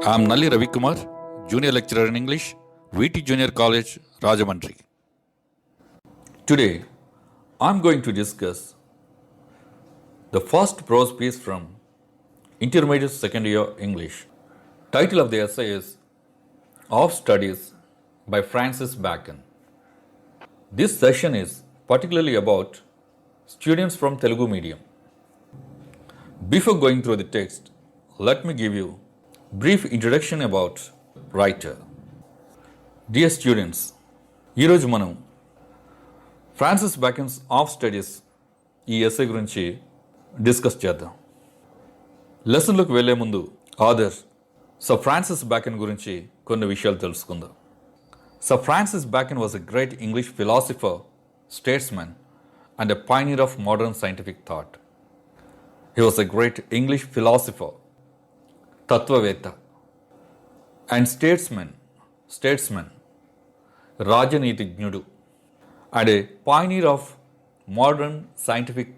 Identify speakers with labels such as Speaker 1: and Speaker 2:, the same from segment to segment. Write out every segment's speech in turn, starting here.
Speaker 1: I am Nalli Ravi Kumar, Junior Lecturer in English, VT Junior College, Rajamandri. Today, I am going to discuss the first prose piece from Intermediate Second Year English. Title of the essay is Of Studies by Francis Bacon. This session is particularly about students from Telugu medium. Before going through the text, let me give you brief introduction about writer. Dear students, ఈరోజు మనం Francis Bacon's of studies ఈ essay గురించి discuss చేద్దాం. లెసన్లోకి వెళ్లే ముందు author sir Francis Bacon గురించి కొన్ని విషయాలు తెలుసుకుందాం. Sir Francis Bacon was a great English philosopher, statesman and a pioneer of modern scientific thought. He was a great English philosopher, తత్వవేత్త, అండ్ స్టేట్స్మెన్ రాజనీతిజ్ఞుడు, and a pioneer of modern scientific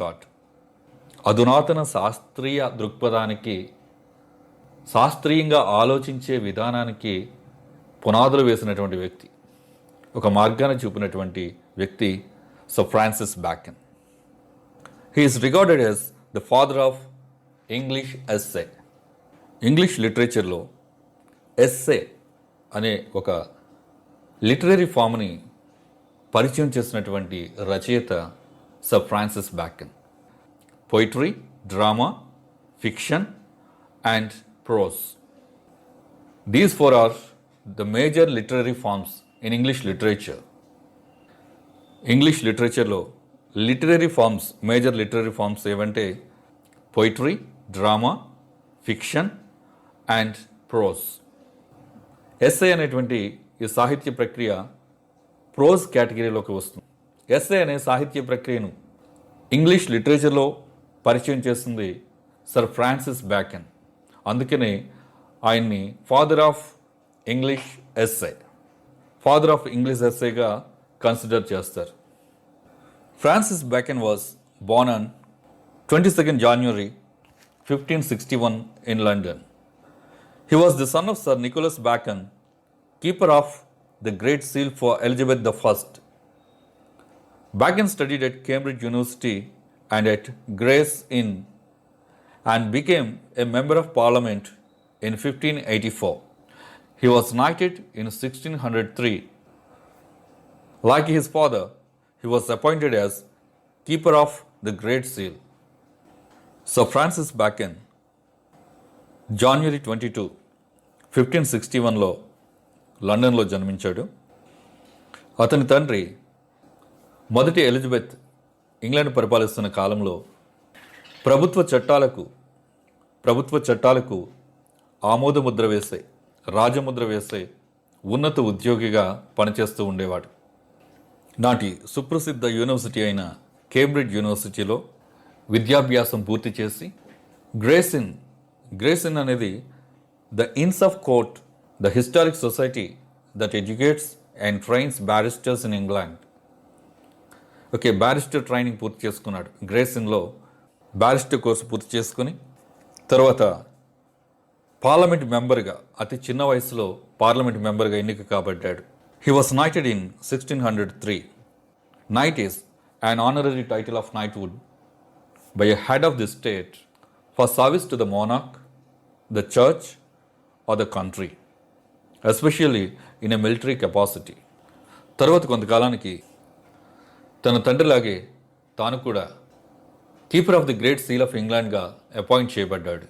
Speaker 1: thought. అధునాతన శాస్త్రీయ దృక్పథానికి, శాస్త్రీయంగా ఆలోచించే విధానానికి పునాదులు వేసినటువంటి వ్యక్తి, ఒక మార్గాన్ని చూపినటువంటి వ్యక్తి sir Francis Bacon. He is regarded as the father of English essay. English లిటరేచర్లో ఎస్సే అనే ఒక లిటరరీ ఫామ్ని పరిచయం చేసినటువంటి రచయిత sir Francis Bacon. Poetry, drama, fiction and prose, these four are the major literary forms in English literature. English లిటరేచర్లో major literary forms ఏవంటే poetry, drama, fiction and prose. Essay అనేటువంటి ఈ సాహిత్య ప్రక్రియ ప్రోజ్ కేటగిరీలోకి వస్తుంది. ఎస్సే అనే సాహిత్య ప్రక్రియను ఇంగ్లీష్ లిటరేచర్లో పరిచయం చేస్తుంది సర్ ఫ్రాన్సిస్ బ్యాకన్. అందుకనే ఆయన్ని ఫాదర్ ఆఫ్ ఇంగ్లీష్ ఎస్సేగా కన్సిడర్ చేస్తారు. Francis Bacon was Born on 22nd January 1561 in London. He was the son of Sir Nicholas Bacon, keeper of the Great Seal for Elizabeth I. Bacon studied at Cambridge University and at Gray's Inn and became a member of Parliament in 1584. He was knighted in 1603. Like his father, he was appointed as keeper of the Great Seal. Sir Francis Bacon January 22, 1561లో లండన్లో జన్మించాడు. అతని తండ్రి మొదటి Elizabeth England పరిపాలిస్తున్న కాలంలో ప్రభుత్వ చట్టాలకు ఆమోదముద్ర వేసే, రాజముద్ర వేసే ఉన్నత ఉద్యోగిగా పనిచేస్తూ ఉండేవాడు. నాటి సుప్రసిద్ధ యూనివర్సిటీ అయిన కేంబ్రిడ్జ్ యూనివర్సిటీలో విద్యాభ్యాసం పూర్తి చేసి గ్రేస్ ఇన్ అనేది the inns of court, the historic society that educates and trains barristers in England. Barrister training పూర్తి చేసుకున్నాడు. గ్రేస్ ఇన్లో బ్యారిస్టర్ కోర్సు పూర్తి చేసుకుని తర్వాత పార్లమెంట్ మెంబర్గా, అతి చిన్న వయసులో పార్లమెంట్ మెంబర్గా ఎన్నిక కాబడ్డాడు. He was knighted in 1603. Knight is an honorary title of knighthood by a head of the state for service to the monarch, the church or the country, especially in a military capacity. తర్వాత కొంతకాలానికి తన తండ్రిలాగే తాను కూడా keeper of the great seal of ఇంగ్లాండ్గా appoint చేయబడ్డాడు.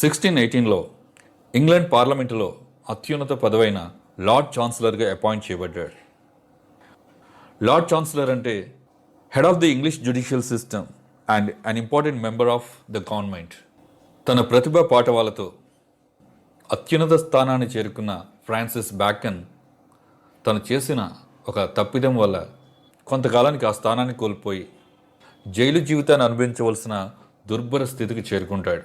Speaker 1: 1618లో England పార్లమెంటులో అత్యున్నత పదవైన లార్డ్ ఛాన్సలర్గా అపాయింట్ చేయబడ్డాడు. లార్డ్ ఛాన్సలర్ అంటే head of the English judicial system and an important member of the government. తన ప్రతిభా పాఠవాలతో అత్యున్నత స్థానాన్ని చేరుకున్న ఫ్రాన్సిస్ బ్యాకన్ తను చేసిన ఒక తప్పిదం వల్ల కొంతకాలానికి ఆ స్థానాన్ని కోల్పోయి జైలు జీవితాన్ని అనుభవించవలసిన దుర్భర స్థితికి చేరుకుంటాడు.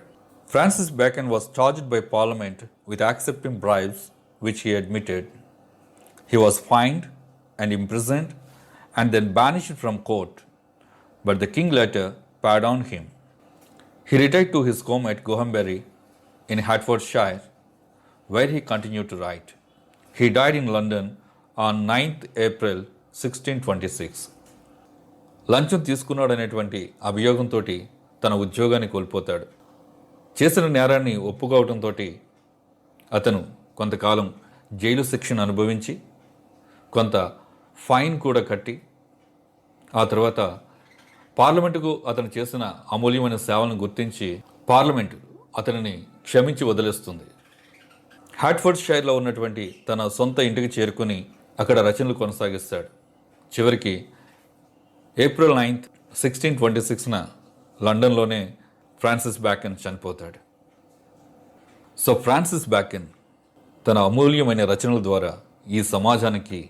Speaker 1: Francis Bacon was charged by parliament with accepting bribes which he admitted. He was fined and imprisoned and then banished from court, but the king later pardoned him. He retired to his home at Gohambury in Hertfordshire, where he continued to write. He died in London on 9th April 1626. లంచం తీసుకున్నాడనేటువంటి అభియోగంతో తన ఉద్యోగాన్ని కోల్పోతాడు. చేసిన నేరాన్ని ఒప్పుకోవడంతో అతను కొంతకాలం jail శిక్షను అనుభవించి కొంత ఫైన్ కూడా కట్టి ఆ తర్వాత పార్లమెంటుకు అతను చేసిన అమూల్యమైన సేవలను గుర్తించి పార్లమెంటు అతనిని క్షమించి వదిలేస్తుంది. హ్యాట్ఫోర్డ్షైర్లో ఉన్నటువంటి తన సొంత ఇంటికి చేరుకుని అక్కడ రచనలు కొనసాగిస్తాడు. చివరికి ఏప్రిల్ 9th 1626న లండన్లోనే ఫ్రాన్సిస్ బ్యాకన్ చనిపోతాడు. సో ఫ్రాన్సిస్ బ్యాకన్ తన అమూల్యమైన రచనల ద్వారా ఈ సమాజానికి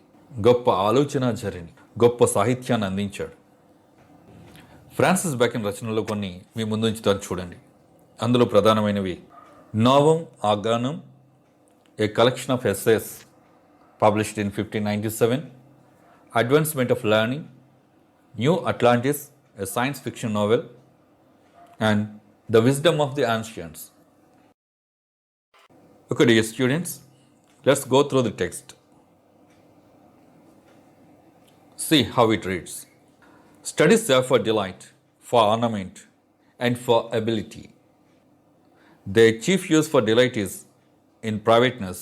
Speaker 1: గొప్ప ఆలోచన జరిని గొప్ప సాహిత్యాన్ని అందించాడు. ఫ్రాన్సిస్ బ్యాకన్ రచనల్లో కొన్ని మీ ముందుంచుతారు చూడండి. అందులో ప్రధానమైనవి Novum Organum, a collection of essays published in 1597, advancement of learning, New Atlantis, a science fiction novel, and The Wisdom of the Ancients. Okay, dear students, let's go through the text. See how it reads. Studies serve for delight, for ornament, and for ability. Their chief use for delight is in privateness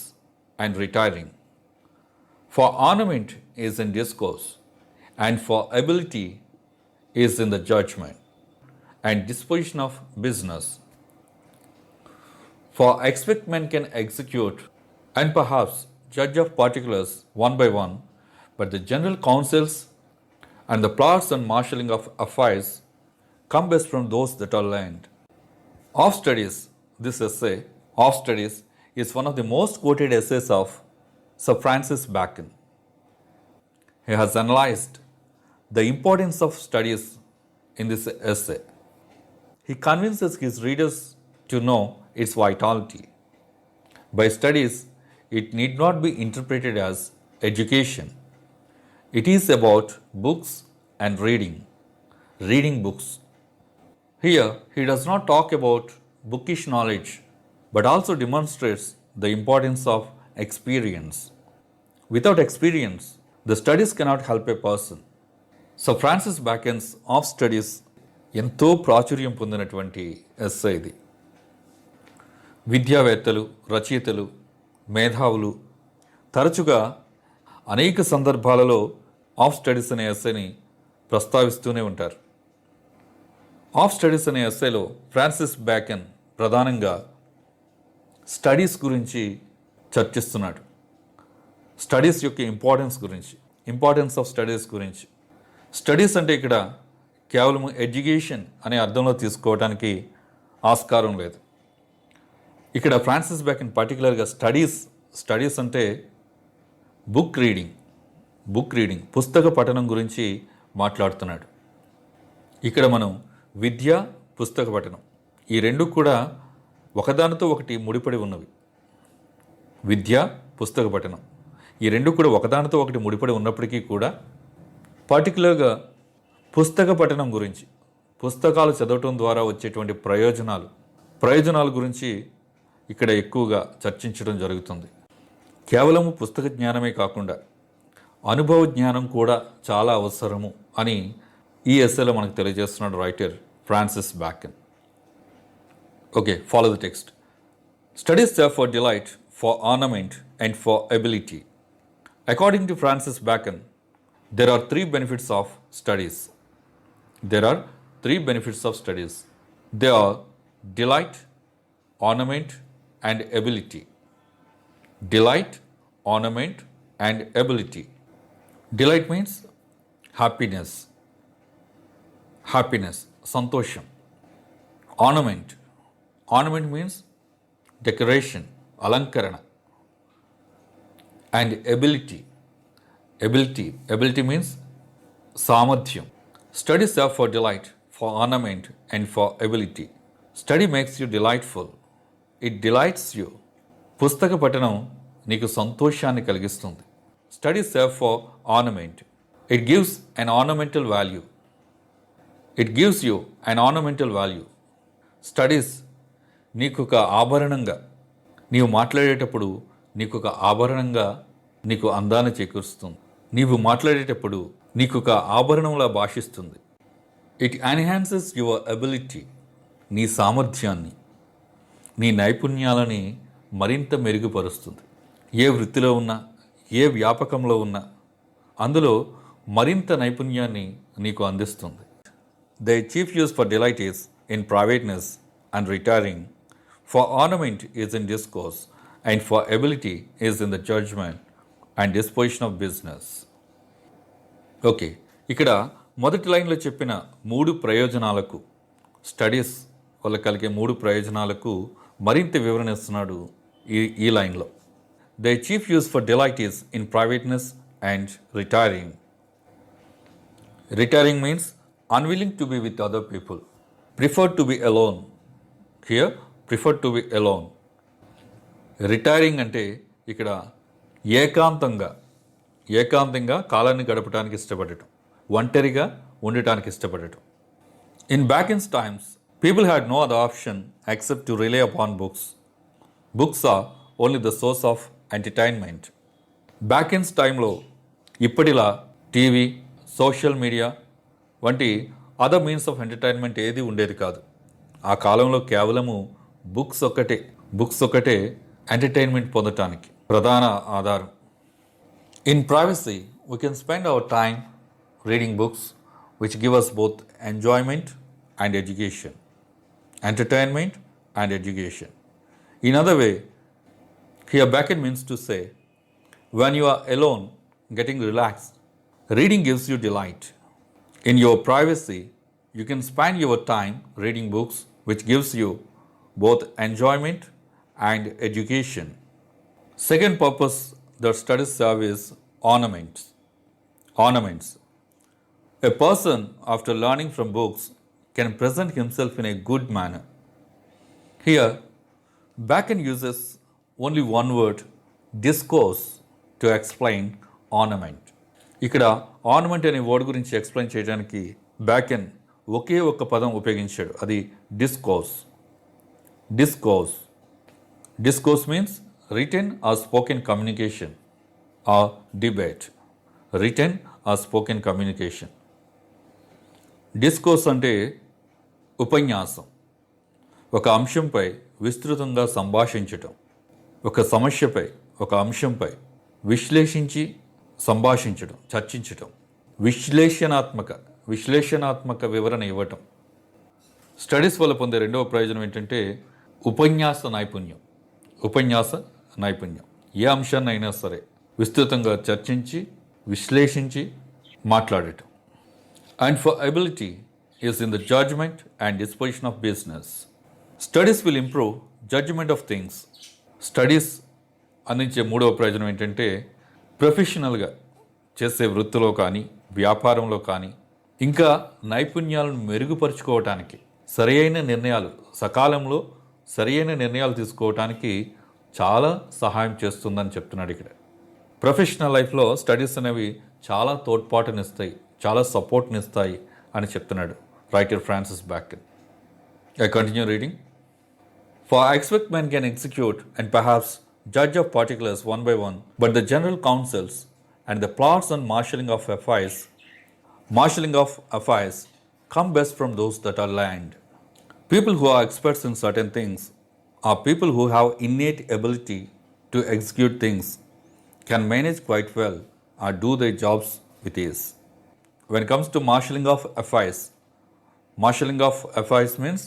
Speaker 1: and retiring. For ornament is in discourse, and for ability is in the judgment and disposition of business. For expect men can execute and perhaps judge of particulars one by one, but the general counsels and the plots and marshalling of affairs come best from those that are learned. Of Studies, this essay, Of Studies, is one of the most quoted essays of Sir Francis Bacon. He has analyzed the importance of studies in this essay. He convinces his readers to know its vitality. By studies, it need not be interpreted as education. It is about books and reading books. Here, he does not talk about bookish knowledge, but also demonstrates the importance of experience. Without experience, the studies cannot help a person. So Francis Bacon's of studies ఎంతో ప్రాచుర్యం పొందినటువంటి essay ఇది. విద్యావేత్తలు, రచయితలు, మేధావులు తరచుగా అనేక సందర్భాలలో ఆఫ్ స్టడీస్ అనే ఎస్సేని ప్రస్తావిస్తూనే ఉంటారు. ఆఫ్ స్టడీస్ అనే ఎస్సేలో ఫ్రాన్సిస్ బ్యాకన్ ప్రధానంగా స్టడీస్ గురించి చర్చిస్తున్నాడు. స్టడీస్ యొక్క ఇంపార్టెన్స్ ఆఫ్ స్టడీస్ గురించి. స్టడీస్ అంటే ఇక్కడ కేవలం ఎడ్యుకేషన్ అనే అర్థంలో తీసుకోవడానికి ఆస్కారం లేదు. ఇక్కడ ఫ్రాన్సిస్ బ్యాకన్ పర్టికులర్గా స్టడీస్ అంటే బుక్ రీడింగ్ పుస్తక పఠనం గురించి మాట్లాడుతున్నాడు. ఇక్కడ మనం విద్య, పుస్తక పఠనం ఈ రెండు కూడా ఒకదానితో ఒకటి ముడిపడి ఉన్నవి. విద్య, పుస్తక పఠనం ఈ రెండు కూడా ఒకదానితో ఒకటి ముడిపడి ఉన్నప్పటికీ కూడా పర్టికులర్గా పుస్తక పఠనం గురించి, పుస్తకాలు చదవటం ద్వారా వచ్చేటువంటి ప్రయోజనాల గురించి ఇక్కడ ఎక్కువగా చర్చించడం జరుగుతుంది. కేవలము పుస్తక జ్ఞానమే కాకుండా అనుభవ జ్ఞానం కూడా చాలా అవసరము అని ఈ ఎస్సేలో మనకు తెలియజేస్తున్నాడు writer Francis Bacon. Okay, follow the text. Studies serve for delight, for ornament, and for ability. According to Francis Bacon, there are three benefits of studies. They are delight, ornament, and ability. Delight, ornament, and ability. Delight means happiness, santosham. Ornament means decoration, alankarana. And ability means samadhyam. Studies serve for delight, for ornament, and for ability. Study makes you delightful. It delights you. పుస్తక పఠనం నీకు సంతోషాన్ని కలిగిస్తుంది. Studies serve for ornament. It gives an ornamental value. Studies నీకు ఒక ఆభరణంగా, నీవు మాట్లాడేటప్పుడు నీకు ఒక ఆభరణంగా నీకు అందాన్ని చేకూరుస్తుంది. నీవు మాట్లాడేటప్పుడు నీకు ఒక ఆభరణంలా భాషిస్తుంది. ఇట్ ఎన్హాన్సెస్ యువర్ ఎబిలిటీ, నీ సామర్థ్యాన్ని, నీ నైపుణ్యాలని మరింత మెరుగుపరుస్తుంది. ఏ వృత్తిలో ఉన్నా, ఏ వ్యాపకంలో ఉన్నా అందులో మరింత నైపుణ్యాన్ని నీకు అందిస్తుంది. The chief use for delight is in privateness and retiring, for ornament is in discourse, and for ability is in the judgement and disposition of business. Okay, ఇక్కడ మొదటి లైన్లో చెప్పిన 3 ప్రయోజనాలకు, స్టడీస్ వల్ల కలిగే 3 ప్రయోజనాలకు మరింత వివరణ ఇస్తున్నాడు ఈ లైన్లో. The chief use for delight is in privateness and retiring. Retiring means unwilling to be with other people, prefer to be alone. Here, prefer to be alone. Retiring అంటే ఇక్కడ ఏకాంతంగా కాలాన్ని గడపడానికి ఇష్టపడటం, ఒంటరిగా ఉండటానికి ఇష్టపడటం. In Bacon's times people had no other option except to rely upon books. Books are only the source of entertainment. Bacon's టైంలో ఇప్పటిలా టీవీ, సోషల్ మీడియా వంటి అదర్ మీన్స్ ఆఫ్ ఎంటర్టైన్మెంట్ ఏది ఉండేది కాదు. ఆ కాలంలో కేవలము బుక్స్ ఒక్కటే ఎంటర్టైన్మెంట్ పొందటానికి ప్రధాన ఆధారం. In privacy we can spend our time reading books which give us both enjoyment and education, entertainment and education. In other way, here Bacon means to say, when you are alone, getting relaxed, reading gives you delight. In your privacy, you can spend your time reading books which gives you both enjoyment and education. Second purpose that studies serve is ornaments. A person, after learning from books, can present himself in a good manner. Here, Bacon uses only one word, discourse, to explain ornament. ఇక్కడ ornament అనే word గురించి explain చేయడానికి Bacon ఒకే ఒక్క పదం ఉపయోగించాడు, అది discourse. Discourse means written or spoken communication or debate. Written or spoken communication. Discourse అంటే ఉపన్యాసం, ఒక అంశంపై విస్తృతంగా సంభాషించటం, ఒక సమస్యపై, ఒక అంశంపై విశ్లేషించి సంభాషించడం, చర్చించటం, విశ్లేషణాత్మక వివరణ ఇవ్వటం. స్టడీస్ వల్ల పొందే రెండవ ప్రయోజనం ఏంటంటే ఉపన్యాస నైపుణ్యం. ఏ అంశాన్ని అయినా సరే విస్తృతంగా చర్చించి, విశ్లేషించి మాట్లాడటం. And for ability is in the judgement and disposition of business. Studies will improve judgement of things. Studies అందించే మూడవ ప్రయోజనం ఏంటంటే ప్రొఫెషనల్గా చేసే వృత్తిలో కానీ, వ్యాపారంలో కానీ, ఇంకా నైపుణ్యాలను మెరుగుపరుచుకోవటానికి, సకాలంలో సరైన నిర్ణయాలు తీసుకోవటానికి చాలా సహాయం చేస్తుందని చెప్తున్నాడు ఇక్కడ. ప్రొఫెషనల్ లైఫ్లో స్టడీస్ అనేవి చాలా తోడ్పాటునిస్తాయి, చాలా సపోర్ట్నిస్తాయి అని చెప్తున్నాడు writer Francis Bacon. I continue reading. For I expect men can execute and perhaps judge of particulars one by one, but the general counsels and the plots and marshalling of affairs come best from those that are learned. People who are experts in certain things are people who have innate ability to execute things, can manage quite well, or do their jobs with ease. When it comes to marshalling of affairs means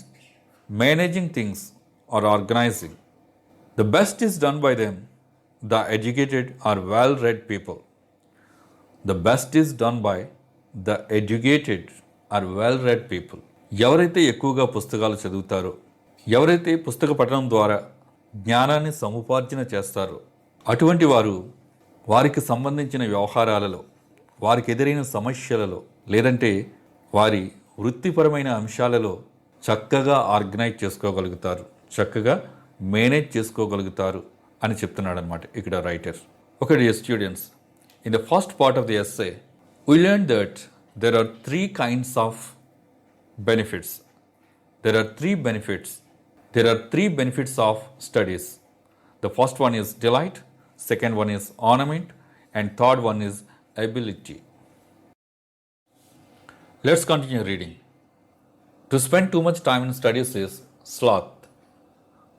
Speaker 1: managing things or organizing. The best is done by them. The educated are well-read people. The best is done by the educated are well-read people. ఎవరైతే ఎక్కువగా పుస్తకాలు చదువుతారో, ఎవరైతే పుస్తక పఠనం ద్వారా జ్ఞానాన్ని సముపార్జన చేస్తారో, అటువంటి వారు వారికి సంబంధించిన వ్యవహారాలలో, వారికి ఎదురైన సమస్యలలో, లేదంటే వారి వృత్తిపరమైన అంశాలలో చక్కగా ఆర్గనైజ్ చేసుకోగలుగుతారు, చక్కగా మేనేజ్ చేసుకోగలుగుతారు అని చెప్తున్నాడు అనమాట ఇక్కడ writer. Okay dear students, in the first part of the essay we learned that there are 3 kinds of benefits There are three benefits. There are three benefits of studies. The first one is delight, second one is ornament, and third one is ability. Let's continue reading. To spend too much time in studies is sloth.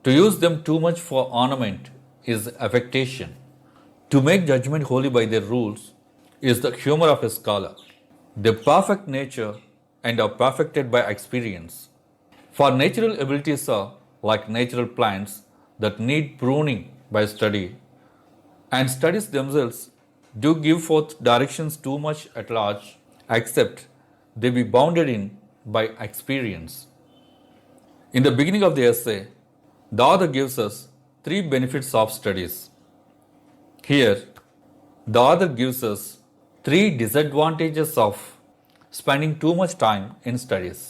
Speaker 1: To use them too much for ornament is affectation. To make judgment wholly by their rules is the humor of a scholar. They perfect nature and are perfected by experience. For natural abilities are like natural plants that need pruning by study, and studies themselves do give forth directions too much at large, except they be bounded in by experience. In the beginning of the essay, the author gives us three benefits of studies. Here, the author gives us three disadvantages of spending too much time in studies.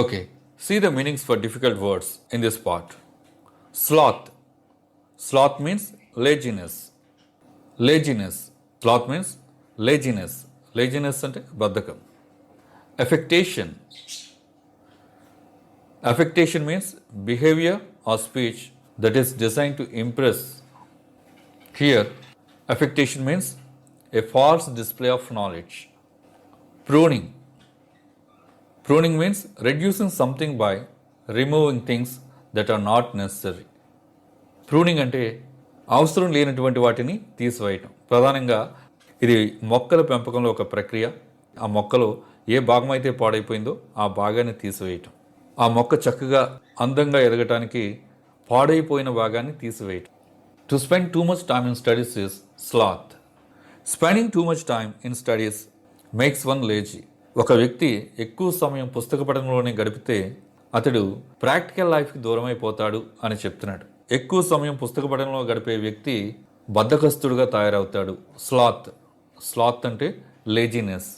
Speaker 1: Okay, see the meanings for difficult words in this part. Sloth. Sloth means laziness. Laziness. Sloth means laziness. Laziness ante baddakam. Affectation. Affectation means behavior or speech that is designed to impress. Here, affectation means a false display of knowledge. Pruning. Pruning means reducing something by removing things that are not necessary. Pruning అంటే అవసరం లేనటువంటి వాటిని తీసివేయటం. ప్రధానంగా ఇది మొక్కల పెంపకంలో ఒక ప్రక్రియ. ఆ మొక్కలో ఏ భాగం అయితే పాడైపోయిందో ఆ భాగాన్ని తీసివేయటం. ఆ మొక్క చక్కగా అందంగా ఎదగటానికి పాడైపోయిన భాగాన్ని తీసివేయటం. To spend too much time in studies is sloth. Spending too much time in studies makes one lazy. ఒక వ్యక్తి ఎక్కువ సమయం పుస్తక పఠనంలోనే గడిపితే అతడు ప్రాక్టికల్ లైఫ్కి దూరమైపోతాడు అని చెప్తున్నాడు. ఎక్కువ సమయం పుస్తక పఠనంలో గడిపే వ్యక్తి బద్ధకస్తుడుగా తయారవుతాడు. స్లాత్. స్లాత్ అంటే laziness.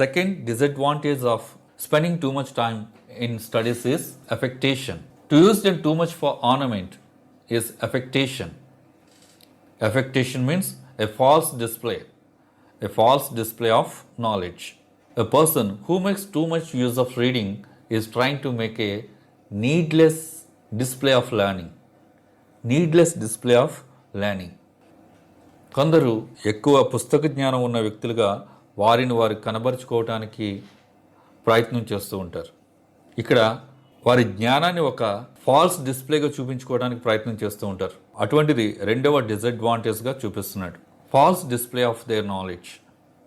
Speaker 1: Second disadvantage of spending too much time in studies is affectation. To use them too much for ornament is affectation. Affectation means a false display of knowledge. A person who makes too much use of reading is trying to make a needless display of learning. Needless display of learning. కొందరు ఎక్కువ పుస్తక జ్ఞానం ఉన్న వ్యక్తులుగా వారిని వారు కనబరుచుకోవటానికి ప్రయత్నం చేస్తూ ఉంటారు. ఇక్కడ వారి జ్ఞానాన్ని ఒక ఫాల్స్ డిస్ప్లేగా చూపించుకోవడానికి ప్రయత్నం చేస్తూ ఉంటారు. అటువంటిది రెండవ డిసడ్వాంటేజ్గా చూపిస్తున్నాడు. False display of their knowledge.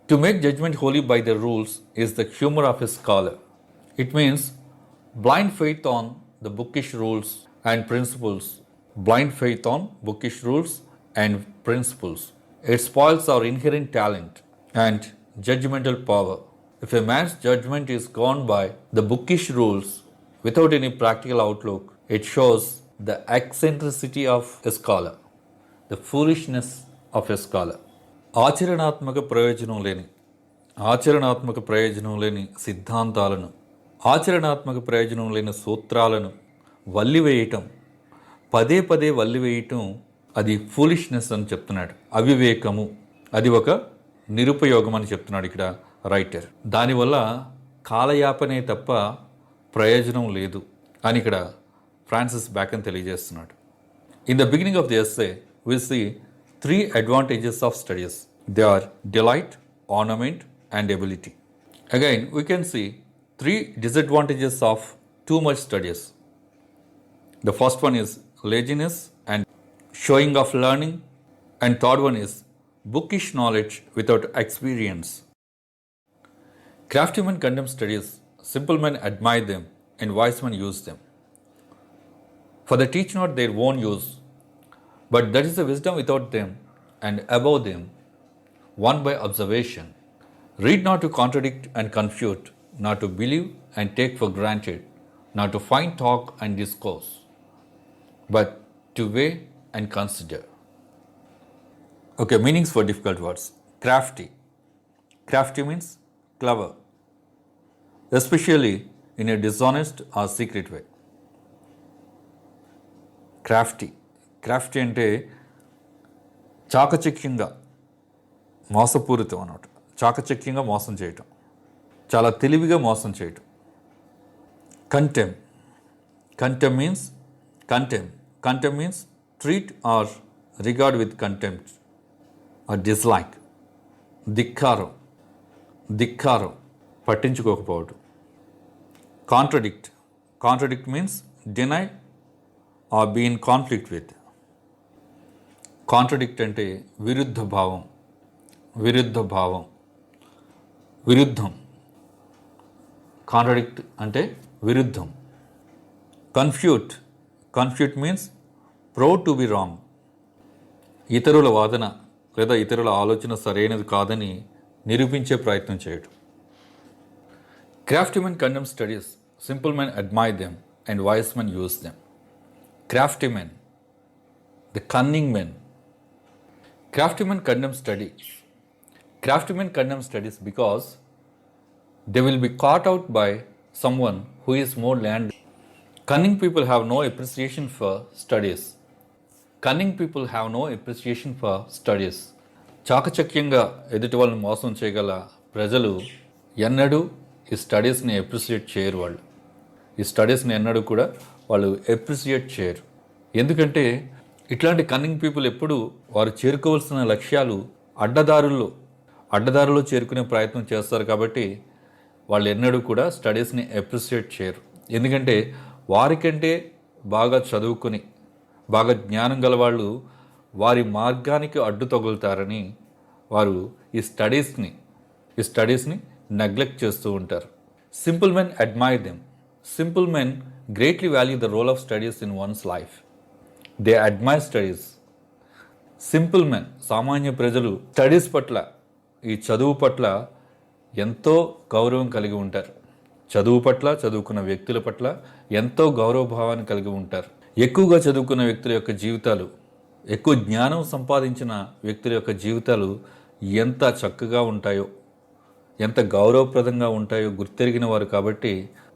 Speaker 1: To make judgement wholly by their rules is the humour of a scholar. It means blind faith on the bookish rules and principles. Blind faith on bookish rules and principles. It spoils our inherent talent and judgmental power. If a man's judgment is gone by the bookish rules without any practical outlook, it shows the eccentricity of a scholar, the foolishness of a scholar. ఆచరణాత్మక ప్రయోజనం లేని సిద్ధాంతాలను, ఆచరణాత్మక ప్రయోజనం లేని సూత్రాలను వల్లివేయటం, పదే పదే వల్లివేయటం, అది ఫూలిష్నెస్ అని చెప్తున్నాడు. అవివేకము, అది ఒక నిరుపయోగం అని చెప్తున్నాడు ఇక్కడ రైటర్. దానివల్ల కాలయాపనే తప్ప ప్రయోజనం లేదు అని ఇక్కడ ఫ్రాన్సిస్ బ్యాకన్ తెలియజేస్తున్నాడు. In the beginning of the essay we see three advantages of studies. They are delight, ornament and ability. Again we can see three disadvantages of too much studies. The first one is laziness and showing of learning, and third one is bookish knowledge without experience. Crafty men condemn studies, simple men admire them, and wise men use them. For they teach not their own use, but that is the wisdom without them and above them, won by observation. Read not to contradict and confute, not to believe and take for granted, not to find talk and discourse, but to weigh and consider. Okay, meanings for difficult words. Crafty. Crafty means clever, especially in a dishonest or secret way. Crafty. Crafty అంటే చాకచక్యంగా, మోసపూరితం అన్నమాట. చాకచక్యంగా మోసం చేయటం, చాలా తెలివిగా మోసం చేయటం. Contempt. Contempt means treat or regard with contempt or dislike. ధిక్కారం పట్టించుకోకపోవడం. Contradict means deny or be in conflict with. Contradict అంటే విరుద్ధం. కాంట్రడిక్ట్ అంటే విరుద్ధం. Confute means proved to be wrong. ఇతరుల వాదన లేదా ఇతరుల ఆలోచన సరైనది కాదని నిరూపించే ప్రయత్నం చేయడం. Crafty men condemn studies, simple men admire them, and wise men use them. Crafty men, the cunning men. Crafty men condemn studies. Crafty men condemn studies because they will be caught out by someone who is more learned. Cunning people have no appreciation for studies. చాకచక్యంగా ఎదుటి వాళ్ళని మోసం చేయగల ప్రజలు ఎన్నడూ ఈ స్టడీస్ని appreciate చేయరు. ఈ స్టడీస్ని ఎన్నడూ కూడా వాళ్ళు అప్రిసియేట్ చేయరు. ఎందుకంటే ఇట్లాంటి కన్నింగ్ పీపుల్ ఎప్పుడు వారు చేరుకోవాల్సిన లక్ష్యాలు అడ్డదారుల్లో చేరుకునే ప్రయత్నం చేస్తారు. కాబట్టి వాళ్ళు ఎన్నడూ కూడా స్టడీస్ని అప్రిసియేట్ చేయరు. ఎందుకంటే వారికంటే బాగా చదువుకొని బాగా జ్ఞానం గల వాళ్ళు వారి మార్గానికి అడ్డు తగులుతారని వారు ఈ స్టడీస్ని నెగ్లెక్ట్ చేస్తూ ఉంటారు. Simple men admire them. Simple men greatly value the role of studies in one's life. They admire studies. Simple men, సామాన్య ప్రజలు స్టడీస్ పట్ల, ఈ చదువు పట్ల ఎంతో గౌరవం కలిగి ఉంటారు. చదువు పట్ల, చదువుకున్న వ్యక్తుల పట్ల ఎంతో గౌరవభావాన్ని కలిగి ఉంటారు. ఎక్కువగా చదువుకున్న వ్యక్తుల యొక్క జీవితాలు, ఎక్కువ జ్ఞానం సంపాదించిన వ్యక్తుల యొక్క జీవితాలు ఎంత చక్కగా ఉంటాయో, ఎంత గౌరవప్రదంగా ఉంటాయో గుర్తెరిగిన వారు కాబట్టి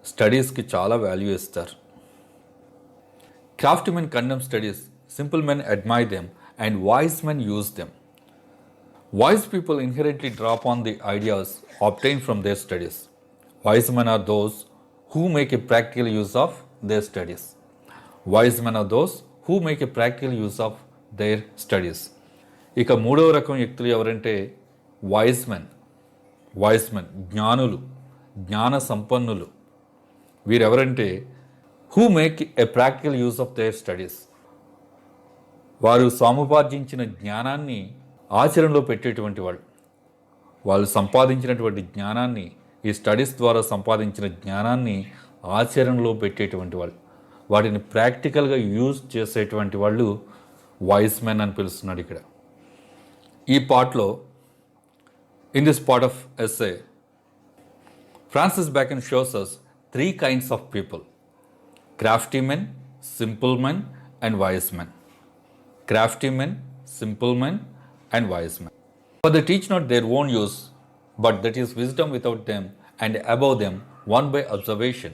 Speaker 1: స్టడీస్కి చాలా వాల్యూ ఇస్తారు. Craft men condemn studies, simple men admire them, and voice men use them. Wise people inherently draw upon the ideas obtained from their studies. Wise men are those who make a practical use of their studies. Wise men are those who make a practical use of their studies. ఇక మూడవ రకం వ్యక్తులు ఎవరంటే wise men. జ్ఞానులు, జ్ఞాన సంపన్నులు. వీరెవరంటే who make a practical use of their studies. వారు సముపార్జించిన జ్ఞానాన్ని ఆచరణలో పెట్టేటువంటి వాళ్ళు సంపాదించినటువంటి జ్ఞానాన్ని, ఈ స్టడీస్ ద్వారా సంపాదించిన జ్ఞానాన్ని ఆచరణలో పెట్టేటువంటి వాళ్ళు, వాటిని ప్రాక్టికల్గా యూజ్ చేసేటువంటి వాళ్ళు వైస్ మెన్ అని పిలుస్తున్నాడు ఇక్కడ. ఈ పార్ట్లో, in this part of essay, Francis Bacon shows us 3 kinds of people: crafty men, simple men, and wise men. Crafty men, simple men, and wise men. For they teach not their own use, but that is wisdom without them and above them, won by observation.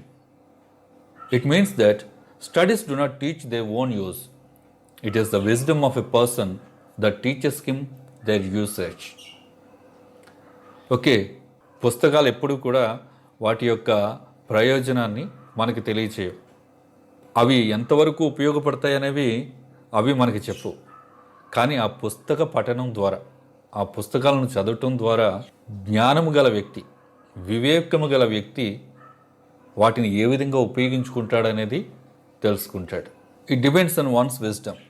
Speaker 1: It means that studies do not teach their own use. It is the wisdom of a person that teaches him their usage. Okay, పుస్తకాలు ఎప్పుడూ కూడా వాటి యొక్క ప్రయోజనాన్ని మనకి తెలియచేయవు. అవి ఎంతవరకు ఉపయోగపడతాయనేవి అవి మనకి చెప్పు. కానీ ఆ పుస్తక పఠనం ద్వారా, ఆ పుస్తకాలను చదవటం ద్వారా జ్ఞానము గల వ్యక్తి, వివేకము గల వ్యక్తి వాటిని ఏ విధంగా ఉపయోగించుకుంటాడనేది తెలుసుకుంటాడు. It depends on once wisdom.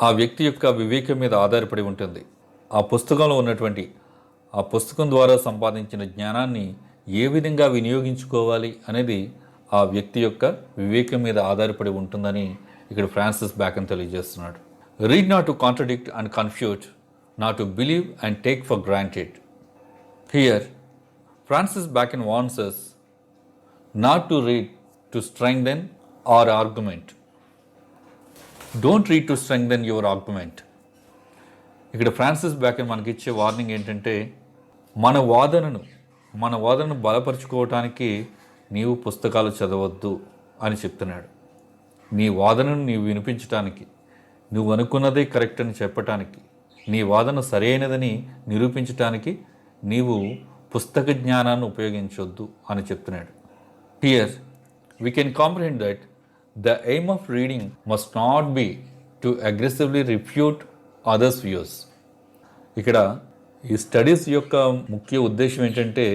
Speaker 1: ఆ వ్యక్తి యొక్క వివేకం మీద ఆధారపడి ఉంటుంది. ఆ పుస్తకంలో ఉన్నటువంటి, ఆ పుస్తకం ద్వారా సంపాదించిన జ్ఞానాన్ని ఏ విధంగా వినియోగించుకోవాలి అనేది ఆ వ్యక్తి యొక్క వివేకం మీద ఆధారపడి ఉంటుందని ఇక్కడ ఫ్రాన్సిస్ బ్యాకన్ తెలియజేస్తున్నాడు. Read not to contradict and confute, not to believe and take for granted. Here, Francis Bacon warns us not to read to strengthen our argument. Don't read to strengthen your argument. ఇక్కడ Francis Bacon మనకిచ్చే warning ఏంటంటే, మన వాదనను బలపరుచుకోవటానికి నీవు పుస్తకాలు చదవద్దు అని చెప్తున్నాడు. నీ వాదనను నీవు వినిపించటానికి, నువ్వు అనుకున్నదే కరెక్ట్ అని చెప్పటానికి, నీ వాదన సరైనదని నిరూపించటానికి నీవు పుస్తక జ్ఞానాన్ని ఉపయోగించొద్దు అని చెప్తున్నాడు. Here we can comprehend that the aim of reading must not be to aggressively refute others' views. ఇక్కడ ఈ స్టడీస్ యొక్క ముఖ్య ఉద్దేశం ఏంటంటే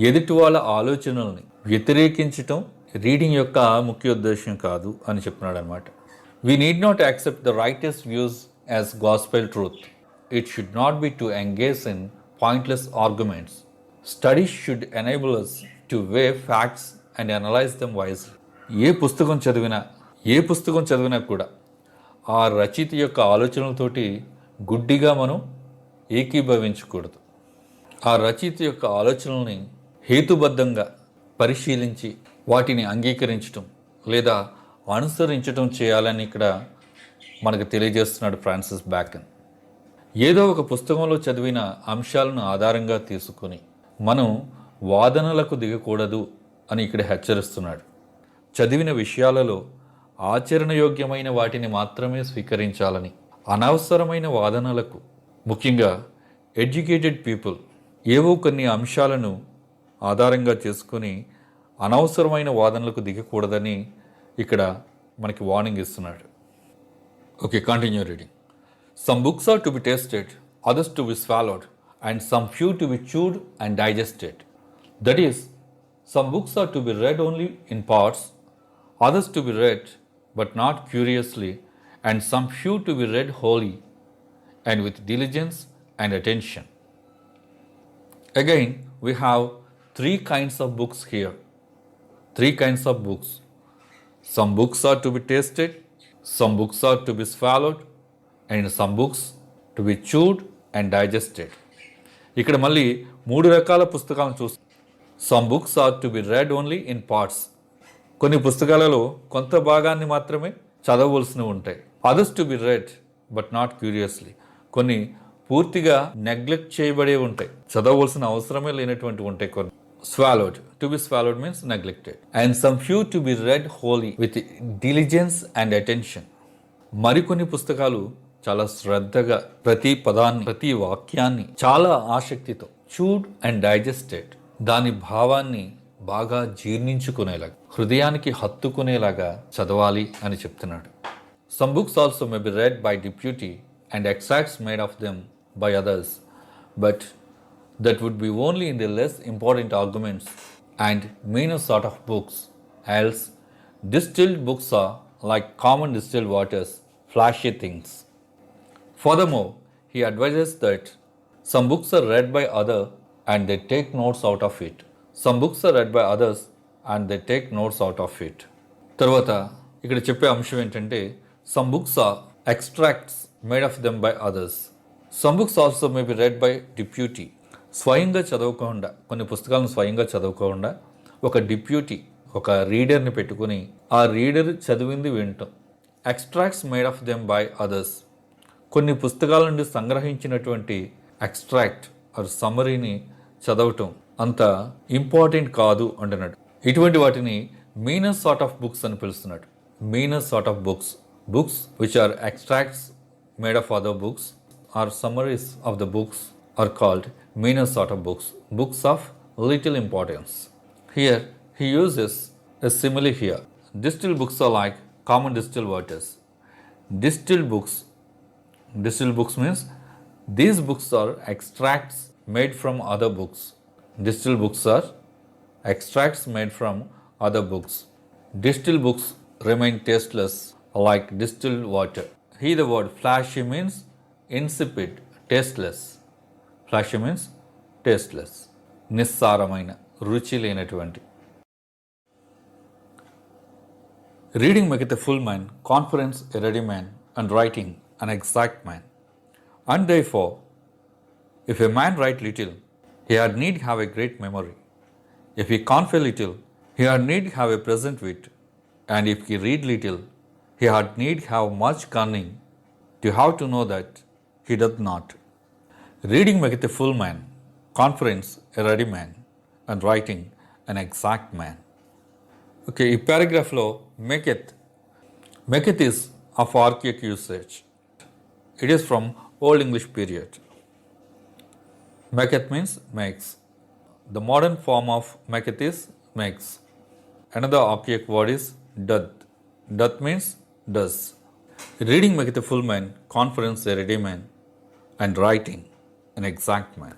Speaker 1: ఎదుటి వాళ్ళ ఆలోచనల్ని వ్యతిరేకించటం రీడింగ్ యొక్క ముఖ్య ఉద్దేశం కాదు అని చెప్తున్నాడు అనమాట. We need not accept the writer's views as gospel truth. It should not be to engage in pointless arguments. Studies should enable us to weigh facts and analyse them wisely. ఏ పుస్తకం చదివినా కూడా ఆ రచయిత యొక్క ఆలోచనలతోటి గుడ్డిగా మనం ఏకీభవించకూడదు. ఆ రచయిత యొక్క ఆలోచనల్ని హేతుబద్ధంగా పరిశీలించి వాటిని అంగీకరించటం లేదా అనుసరించటం చేయాలని ఇక్కడ మనకు తెలియజేస్తున్నాడు ఫ్రాన్సిస్ బ్యాకన్. ఏదో ఒక పుస్తకంలో చదివిన అంశాలను ఆధారంగా తీసుకుని మనం వాదనలకు దిగకూడదు అని ఇక్కడ హెచ్చరిస్తున్నాడు. చదివిన విషయాలలో ఆచరణయోగ్యమైన వాటిని మాత్రమే స్వీకరించాలని, అనవసరమైన వాదనలకు, ముఖ్యంగా ఎడ్యుకేటెడ్ పీపుల్ ఏవో కొన్ని అంశాలను ఆధారంగా చేసుకుని అనవసరమైన వాదనలకు దిగకూడదని ఇక్కడ మనకి వార్నింగ్ ఇస్తున్నాడు. Okay, continue reading. Some books are to be tasted, others to be swallowed, and some few to be chewed and digested. That is, some books are to be read only in parts, others to be read but not curiously, and some few to be read wholly and with diligence and attention. Again, we have three kinds of books here. Three kinds of books. Some books are to be tasted, some books are to be swallowed, and some books to be chewed and digested. ఇక్కడ మళ్ళీ 3 రకాల పుస్తకాలను చూస్తాం. Some books are to be read only in parts. కొన్ని పుస్తకాలలో కొంత భాగాన్ని మాత్రమే చదవవలసినవి ఉంటాయి. Others to be read but not curiously. కొన్ని పూర్తిగా నెగ్లెక్ట్ చేయబడే ఉంటాయి, చదవవలసిన అవసరమే లేనటువంటి ఉంటాయి కొన్ని. Swallowed, to be swallowed means neglected. And some few to be read wholly with diligence and attention. మరికొన్ని పుస్తకాలు చాలా శ్రద్ధగా ప్రతి పదాన్ని, ప్రతి వాక్యాన్ని చాలా ఆసక్తితో, చూడ్ అండ్ డైజెస్టెడ్, దాని భావాన్ని బాగా జీర్ణించుకునేలాగా, హృదయానికి హత్తుకునేలాగా చదవాలి అని చెప్తున్నాడు. Some books also may be read by deputy and extracts made of them by others, but that would be only in the less important arguments and meaner sort of books. Else distilled books are like common distilled waters, flashy things. Furthermore, he advises that some books are read by others and they take notes out of it. Some books are read by others and they take notes out of it. తర్వాత ఇక్కడ చెప్పే అంశం ఏంటంటే, some books are extracts made of them by others. Some books also may be read by deputy. స్వయంగా చదవకుండా, కొన్ని పుస్తకాలను స్వయంగా చదవకుండా ఒక డిప్యూటీ, ఒక రీడర్ని పెట్టుకుని ఆ రీడర్ చదివింది వింటాం. Extracts made of them by others. కొన్ని పుస్తకాల నుండి సంగ్రహించినటువంటి ఎక్స్ట్రాక్ట్ ఆర్ సమ్మరీని చదవటం అంత ఇంపార్టెంట్ కాదు అంటున్నాడు. ఇటువంటి వాటిని మీనర్ సార్ట్ ఆఫ్ బుక్స్ అని పిలుస్తున్నాడు. Meaner sort of books, books which are extracts made of other books or summaries of the books are called meaner sort of books, books of little importance. Here he uses a simile here. Distilled books are like common distilled waters. Distilled books means these books are extracts made from other books. Distilled books are extracts made from other books. Distilled books remain tasteless like distilled water. Here the word flashy means insipid, tasteless. Flashy means tasteless. నిస్సారమైన, రుచి లేనటువంటి. Reading maketh a full man, conference a ready man, and writing an exact man. And therefore, if a man write little, he had need have a great memory. If he confer little, he had need have a present wit. And if he read little, he had need have much cunning to have to know that he doth not. Reading maketh a full man, conference a ready man, and writing an exact man. Okay, ఈ పారాగ్రాఫ్లో maketh is of archaic usage. It is from old English period. Maketh means makes. The modern form of maketh is makes. Another archaic word is doth. Doth means does. Reading maketh a full man, conference a ready man, and writing an exact man.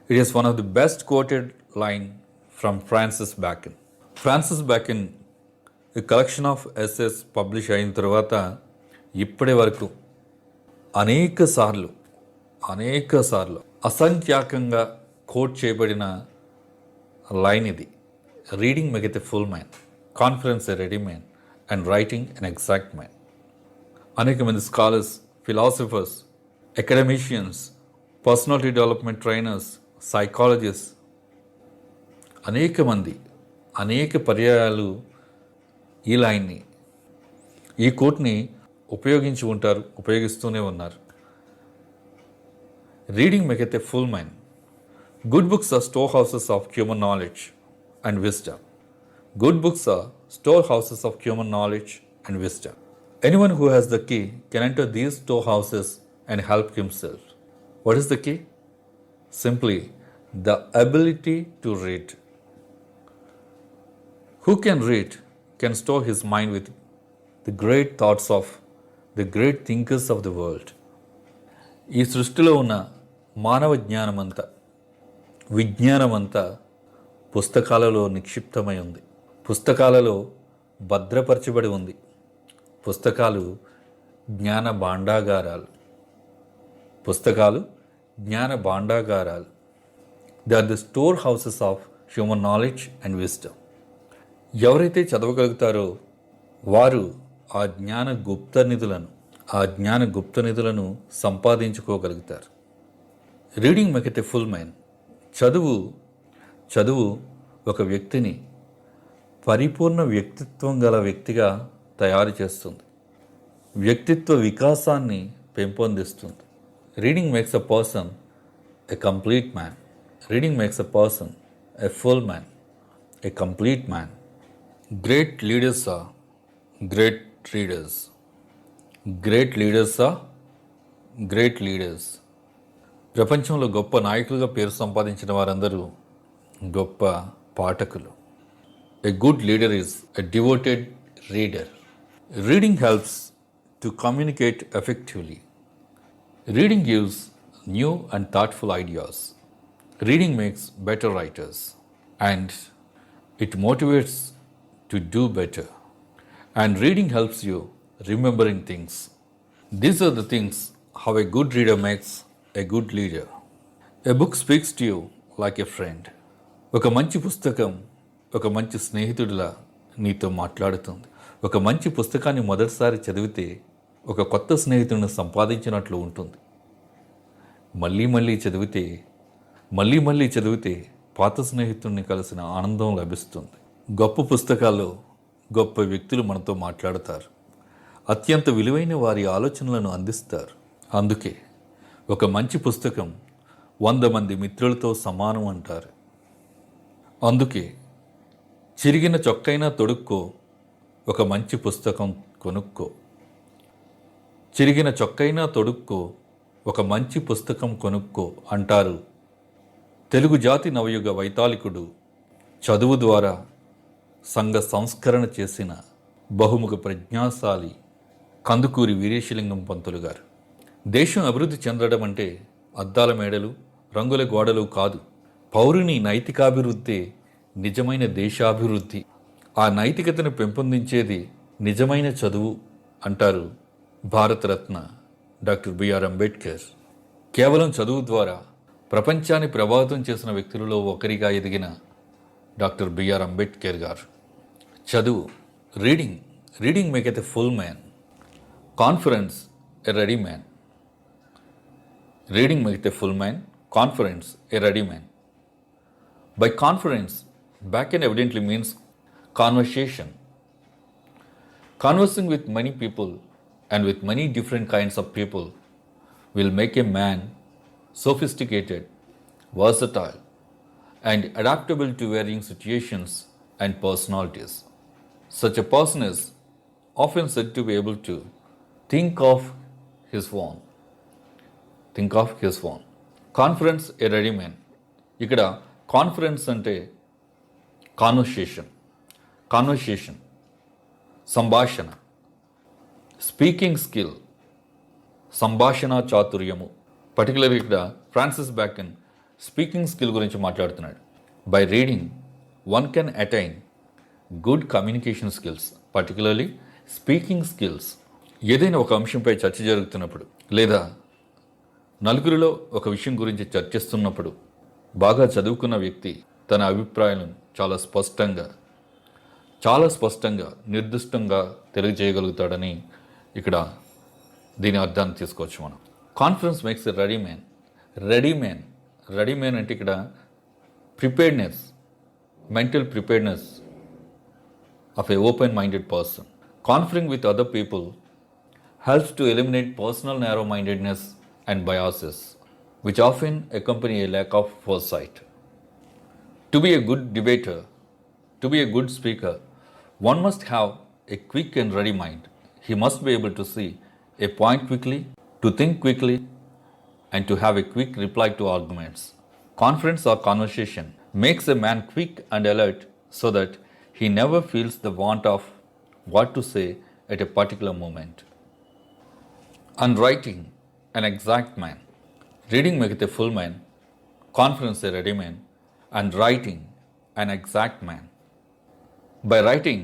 Speaker 1: It is one of the best quoted line from Francis Bacon. Francis Bacon ఈ collection of essays publish అయిన తర్వాత ఇప్పటి వరకు అనేక సార్లు అసంఖ్యాకంగా quote చేయబడిన line ఇది. Reading maketh a full man, conference a ready man, and writing an exact man. అనేక మంది scholars, philosophers, academicians, personality development trainers, psychologist అనేక పర్యాయాలు ఈ లైన్ని, ఈ కోట్ని ఉపయోగిస్తూనే ఉన్నారు. Reading maketh a full man. Good books are store houses of human knowledge and wisdom. Good books are storehouses of human knowledge and wisdom. Anyone who has the key can enter these storehouses and help himself. What is the key? Simply the ability to read. Who can read can store his mind with the great thoughts of the great thinkers of the world. ఈ సృష్టిలో ఉన్న మానవ విజ్ఞానమంతా పుస్తకాలలో నిక్షిప్తమై ఉంది. పుస్తకాలలో భద్రపరచబడి ఉంది. పుస్తకాలు జ్ఞాన భాండాగారాలు. They are the store houses of human knowledge and wisdom. ఎవరైతే చదవగలుగుతారో వారు ఆ జ్ఞాన గుప్త నిధులను సంపాదించుకోగలుగుతారు. Reading maketh a full man. చదువు ఒక వ్యక్తిని పరిపూర్ణ వ్యక్తిత్వం గల వ్యక్తిగా తయారు చేస్తుంది. వ్యక్తిత్వ వికాసాన్ని పెంపొందిస్తుంది. Reading makes a person a complete man. Reading makes a person a full man, a complete man. Great leaders are great readers. Great leaders are great leaders. ప్రపంచంలో గొప్ప నాయకులుగా పేరు సంపాదించిన వారందరూ గొప్ప పాఠకులు. A good leader is a devoted reader. Reading helps to communicate effectively. Reading gives new and thoughtful ideas. Reading makes better writers, and it motivates to do better. And reading helps you remembering things. These are the things how a good reader makes a good leader. A book speaks to you like a friend. ఒక మంచి పుస్తకం ఒక మంచి స్నేహితుడిలా నీతో మాట్లాడుతుంది. ఒక మంచి పుస్తకాన్ని మొదటిసారి చదివితే ఒక కొత్త స్నేహితుడిని సంపాదించినట్లు ఉంటుంది. మళ్ళీ మళ్ళీ చదివితే పాత స్నేహితుడిని కలిసిన ఆనందం లభిస్తుంది. గొప్ప పుస్తకాల్లో గొప్ప వ్యక్తులు మనతో మాట్లాడతారు. అత్యంత విలువైన వారి ఆలోచనలను అందిస్తారు. అందుకే ఒక మంచి పుస్తకం 100 మంది మిత్రులతో సమానం అంటారు. అందుకే చిరిగిన చొక్కైనా తొడుక్కో, ఒక మంచి పుస్తకం కొనుక్కో. చిరిగిన చొక్కైనా తొడుక్కో, ఒక మంచి పుస్తకం కొనుక్కో అంటారు తెలుగు జాతి నవయుగ వైతాళికుడు, చదువు ద్వారా సంఘ సంస్కరణ చేసిన బహుముఖ ప్రజ్ఞాశాలి కందుకూరి వీరేశలింగం పంతులు గారు. దేశం అభివృద్ధి చెందడం అంటే అద్దాల మేడలు, రంగుల గోడలు కాదు. పౌరుని నైతికాభివృద్ధి నిజమైన దేశాభివృద్ధి. ఆ నైతికతను పెంపొందించేది నిజమైన చదువు అంటారు భారతరత్న డాక్టర్ బిఆర్ అంబేద్కర్. కేవలం చదువు ద్వారా ప్రపంచాన్ని ప్రభావితం చేసిన వ్యక్తులలో ఒకరిగా ఎదిగిన డాక్టర్ బిఆర్ అంబేద్కర్ గారు. చదువు, reading maketh a full man, conference a ready man. Reading maketh a full man, conference a ready man. By conference, Bacon evidently means conversation. Conversing with many people and with many different kinds of people will make a man sophisticated, versatile, and adaptable to varying situations and personalities. Such a person is often said to be able to think of his own. Conference A ready man. ఇక్కడ conference అంటే conversation. Conversation, సంభాషణ, speaking skill, సంభాషణ చాతుర్యము. పర్టికులర్గా ఇక్కడ Francis Bacon speaking skill గురించి మాట్లాడుతున్నాడు. By reading one can attain good communication skills, particularly speaking skills. ఏదైనా ఒక అంశంపై చర్చ జరుగుతున్నప్పుడు లేదా నలుగురిలో ఒక విషయం గురించి చర్చిస్తున్నప్పుడు బాగా చదువుకున్న వ్యక్తి తన అభిప్రాయాలను చాలా స్పష్టంగా నిర్దిష్టంగా తెలియజేయగలుగుతాడని ఇక్కడ దీని అర్థాన్ని తీసుకోవచ్చు మనం. Confidence makes a ready man. Ready man అంటే ఇక్కడ preparedness, mental preparedness of a open-minded person. Conferring with other people helps to eliminate personal narrow-mindedness and biases, which often accompany a lack of foresight. To be a good debater, to be a good speaker, one must have a quick and ready mind. He must be able to see a point quickly, to think quickly, and to have a quick reply to arguments. Conference or conversation makes a man quick and alert so that he never feels the want of what to say at a particular moment. And writing, an exact man. Reading maketh a full man, conference a ready man, and writing, an exact man. By writing,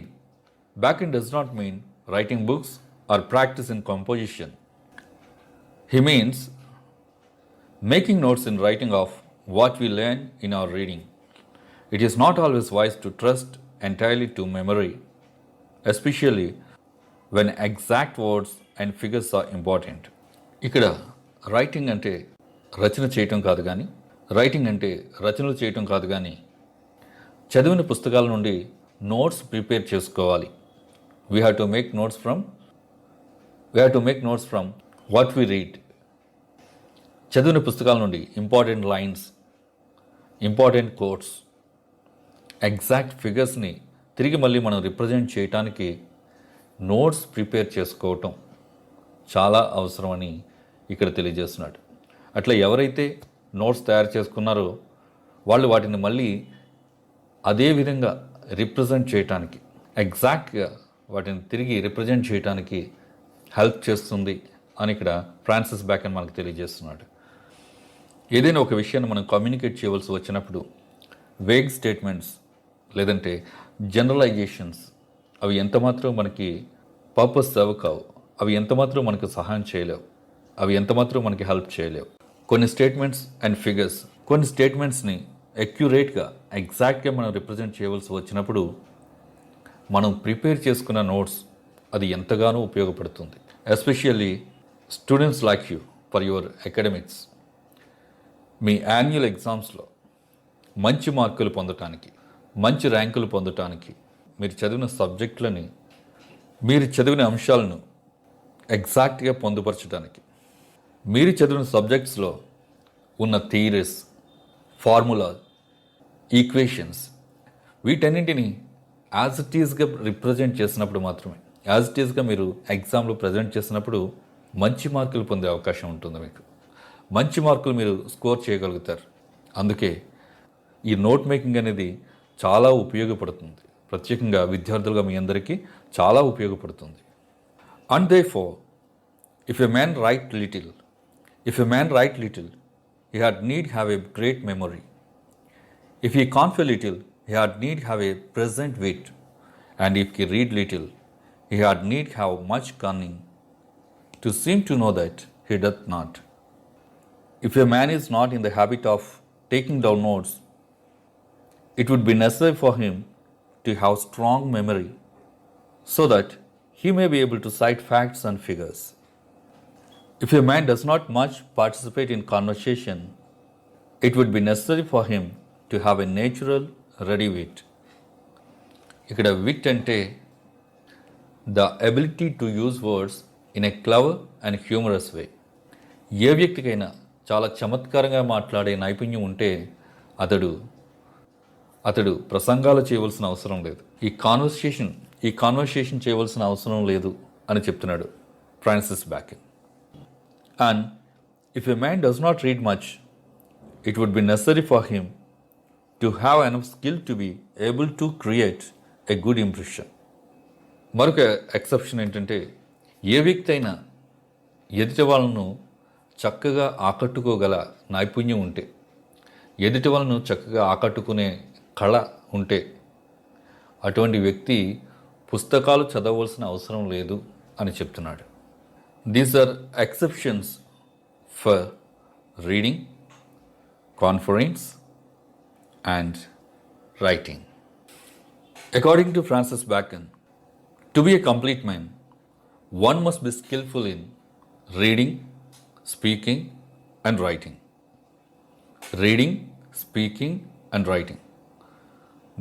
Speaker 1: Bacon does not mean writing books or practice in composition. He means making notes in writing of what we learn in our reading. It is not always wise to trust entirely to memory, especially when exact words and figures are important. ఇక్కడ writing అంటే రచన చేయటం కాదు కానీ, రచనలు చేయటం కాదు కానీ, చదివిన పుస్తకాల నుండి నోట్స్ ప్రిపేర్ చేసుకోవాలి. We have to make notes from what we read. చదివిన పుస్తకాల నుండి important lines, important quotes, exact ఫిగర్స్ని తిరిగి మళ్ళీ మనం రిప్రజెంట్ చేయటానికి నోట్స్ ప్రిపేర్ చేసుకోవటం చాలా అవసరమని ఇక్కడ తెలియజేస్తున్నాడు. అట్లా ఎవరైతే నోట్స్ తయారు చేసుకున్నారో వాళ్ళు వాటిని మళ్ళీ అదే విధంగా రిప్రజెంట్ చేయటానికి, ఎగ్జాక్ట్గా వాటిని తిరిగి రిప్రజెంట్ చేయటానికి హెల్ప్ చేస్తుంది అని ఇక్కడ ఫ్రాన్సిస్ బ్యాకన్ మనకు తెలియజేస్తున్నాడు. ఏదైనా ఒక విషయాన్ని మనం కమ్యూనికేట్ చేయవలసి వచ్చినప్పుడు వేగ్ స్టేట్మెంట్స్ లేదంటే జనరలైజేషన్స్ అవి ఎంతమాత్రం మనకి పర్పస్ సర్వ్ కావు, అవి ఎంతమాత్రం మనకు సహాయం చేయలేవు, అవి ఎంతమాత్రం మనకి హెల్ప్ చేయలేవు. కొన్ని స్టేట్మెంట్స్ అండ్ ఫిగర్స్, కొన్ని స్టేట్మెంట్స్ని అక్యురేట్గా ఎగ్జాక్ట్గా మనం రిప్రజెంట్ చేయవలసి వచ్చినప్పుడు మనం ప్రిపేర్ చేసుకున్న నోట్స్ అది ఎంతగానో ఉపయోగపడుతుంది. Especially students like you for your academics. Me annual ఎగ్జామ్స్లో మంచి మార్కులు పొందటానికి, మంచి ర్యాంకులు పొందటానికి, మీరు చదివిన సబ్జెక్టులని, మీరు చదివిన అంశాలను ఎగ్జాక్ట్గా పొందుపరచడానికి, మీరు చదివిన సబ్జెక్ట్స్లో ఉన్న థియరీస్, ఫార్ములా, ఈక్వేషన్స్ వీటన్నింటినీ యాజ్ ఇట్ ఈస్గా రిప్రజెంట్ చేసినప్పుడు మాత్రమే, యాజ్ ఇట్ ఈస్గా మీరు ఎగ్జామ్లో ప్రజెంట్ చేసినప్పుడు మంచి మార్కులు పొందే అవకాశం ఉంటుంది. మీకు మంచి మార్కులు మీరు స్కోర్ చేయగలుగుతారు. అందుకే ఈ నోట్ మేకింగ్ అనేది చాలా ఉపయోగపడుతుంది. ప్రత్యేకంగా విద్యార్థులుగా మీ అందరికీ చాలా ఉపయోగపడుతుంది. And therefore if a man right little he had need have a great memory. If he confer little, he had need have a present wit. And if he read little, he had need have much cunning, to seem to know that he doth not. If a man is not in the habit of taking down notes, it would be necessary for him to have strong memory, so that he may be able to cite facts and figures. If a man does not much participate in conversation, it would be necessary for him to have a natural ready wit. ఇక్కడ wit అంటే the ability to use words in a clever and humorous way. ఏ వ్యక్తికైనా చాలా చమత్కారంగా మాట్లాడే నైపుణ్యం ఉంటే అతడు ప్రసంగాలు చేయవలసిన అవసరం లేదు, ఈ కాన్వర్సేషన్ చేయవలసిన అవసరం లేదు అని చెప్తున్నాడు Francis Bacon. And if a man does not read much, it would be necessary for him to have enough skill to be able to create a good impression. మరొక ఎక్సెప్షన్ ఏంటంటే, ఏ వ్యక్తి అయినా ఎదుటి వాళ్ళను చక్కగా ఆకట్టుకోగల నైపుణ్యం ఉంటే, ఎదుటి వాళ్ళను చక్కగా ఆకట్టుకునే కళ ఉంటే, అటువంటి వ్యక్తి పుస్తకాలు చదవవలసిన అవసరం లేదు అని చెప్తున్నాడు. These are exceptions for reading, conference and writing. According to Francis Bacon, to be a complete man, one must be skillful in reading, speaking, and writing. Reading, speaking, and writing.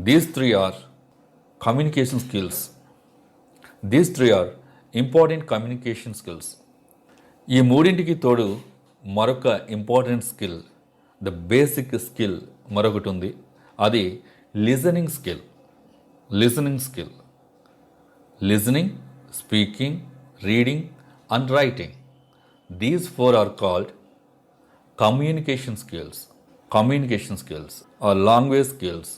Speaker 1: These three are communication skills. These three are important communication skills. ఈ మూడింటికి తోడు మరొక important skill, the basic skill మరొకటి ఉంది. అది listening skill. Listening, speaking, reading and writing. These four are called communication skills or language skills.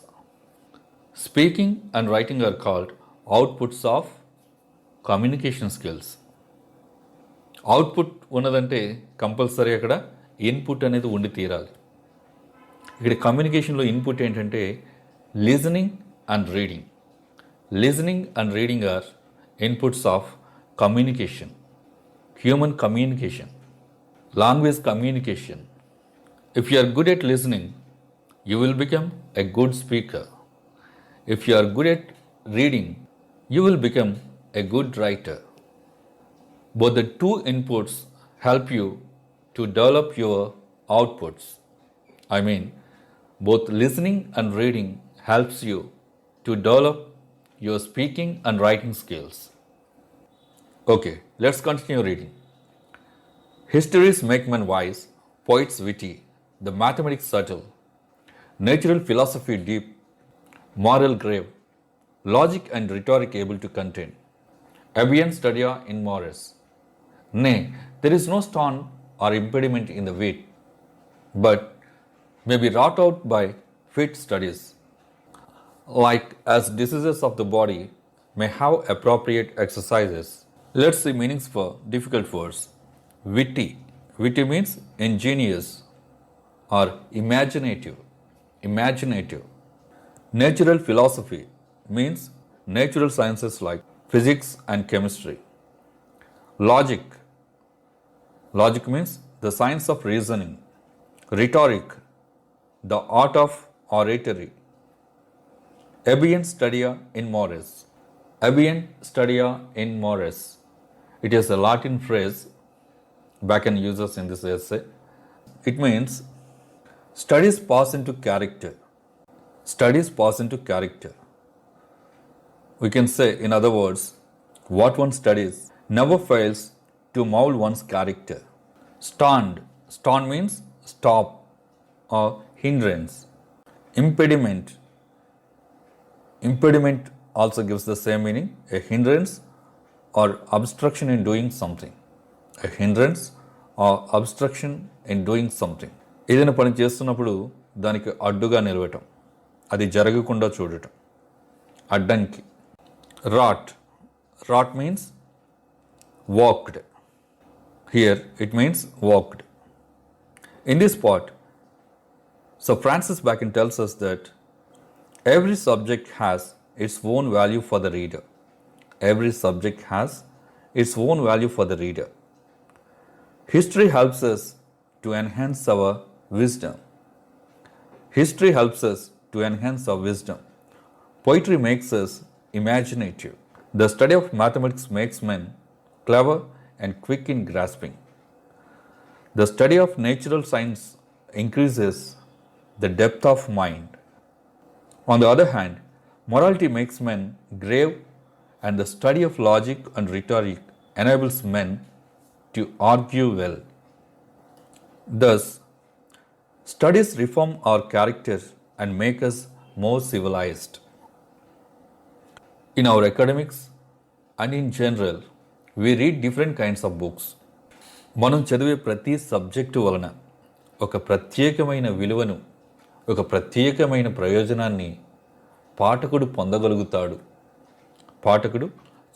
Speaker 1: Speaking and writing are called outputs of communication skills. Output ఉన్నదంటే compulsory అక్కడ input అనేది ఉండి తీరాలి. ఇక్కడ కమ్యూనికేషన్లో ఇన్పుట్ ఏంటంటే listening and reading. Listening and reading are inputs of communication. Human communication, language communication. If you are good at listening, you will become a good speaker. If you are good at reading, you will become a good writer. Both the two inputs help you to develop your outputs. I mean, both listening and reading helps you to develop your speaking and writing skills. Okay, let's continue reading. Histories make men wise, poets witty, the mathematics subtle, natural philosophy deep, moral grave, logic and rhetoric able to contain, Abian studia in mores. Nay, there is no stone or impediment in the wit, but may be wrought out by fit studies. Like as diseases of the body may have appropriate exercises. Let's see meanings for difficult words. Witty. Witty means ingenious or imaginative. Natural philosophy means natural sciences like physics and chemistry. Logic means the science of reasoning. Rhetoric, the art of oratory. Ebient studia in mores. It is a Latin phrase Bacon uses in this essay. It means studies pass into character. We can say, in other words, what one studies never fails to mold one's character. Stand means stop or hindrance. Impediment also gives the same meaning, a hindrance or obstruction in doing something. ఏదైనా పని చేస్తున్నప్పుడు దానికి అడ్డుగా నిలవటం, అది జరగకుండా చూడటం, అడ్డంకి. Rot means walked. Here it means walked. In this part, so Francis Bacon tells us that every subject has its own value for the reader. History helps us to enhance our wisdom. Poetry makes us imaginative. The study of mathematics makes men clever and quick in grasping. The study of natural science increases the depth of mind. On the other hand, morality makes men grave, and the study of logic and rhetoric enables men to argue well. Thus, studies reform our character and make us more civilized. In our academics and in general, we read different kinds of books. మనం చదివే ప్రతి subject వలన ఒక ప్రత్యేకమైన విలువను, ఒక ప్రత్యేకమైన ప్రయోజనాన్ని పాఠకుడు పొందగలుగుతాడు పాఠకుడు,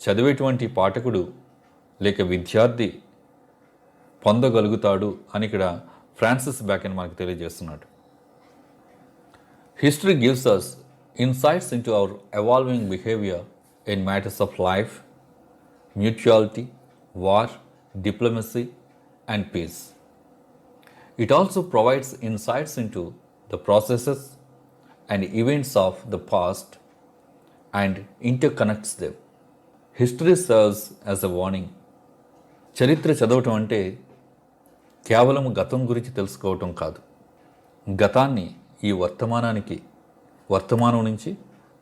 Speaker 1: చదివేటువంటి పాఠకుడు లేక విద్యార్థి పొందగలుగుతాడు అని ఇక్కడ ఫ్రాన్సిస్ బ్యాకెన్ మనకు తెలియజేస్తున్నాడు. History gives us insights into our evolving behavior in matters of life, mutuality, war, diplomacy, and peace. It also provides insights into the processes and events of the past and interconnects them. History serves as a warning. చరిత్ర చదవటం అంటే కేవలం గతం గురించి తెలుసుకోవటం కాదు. గతాన్ని ఈ వర్తమానం నుంచి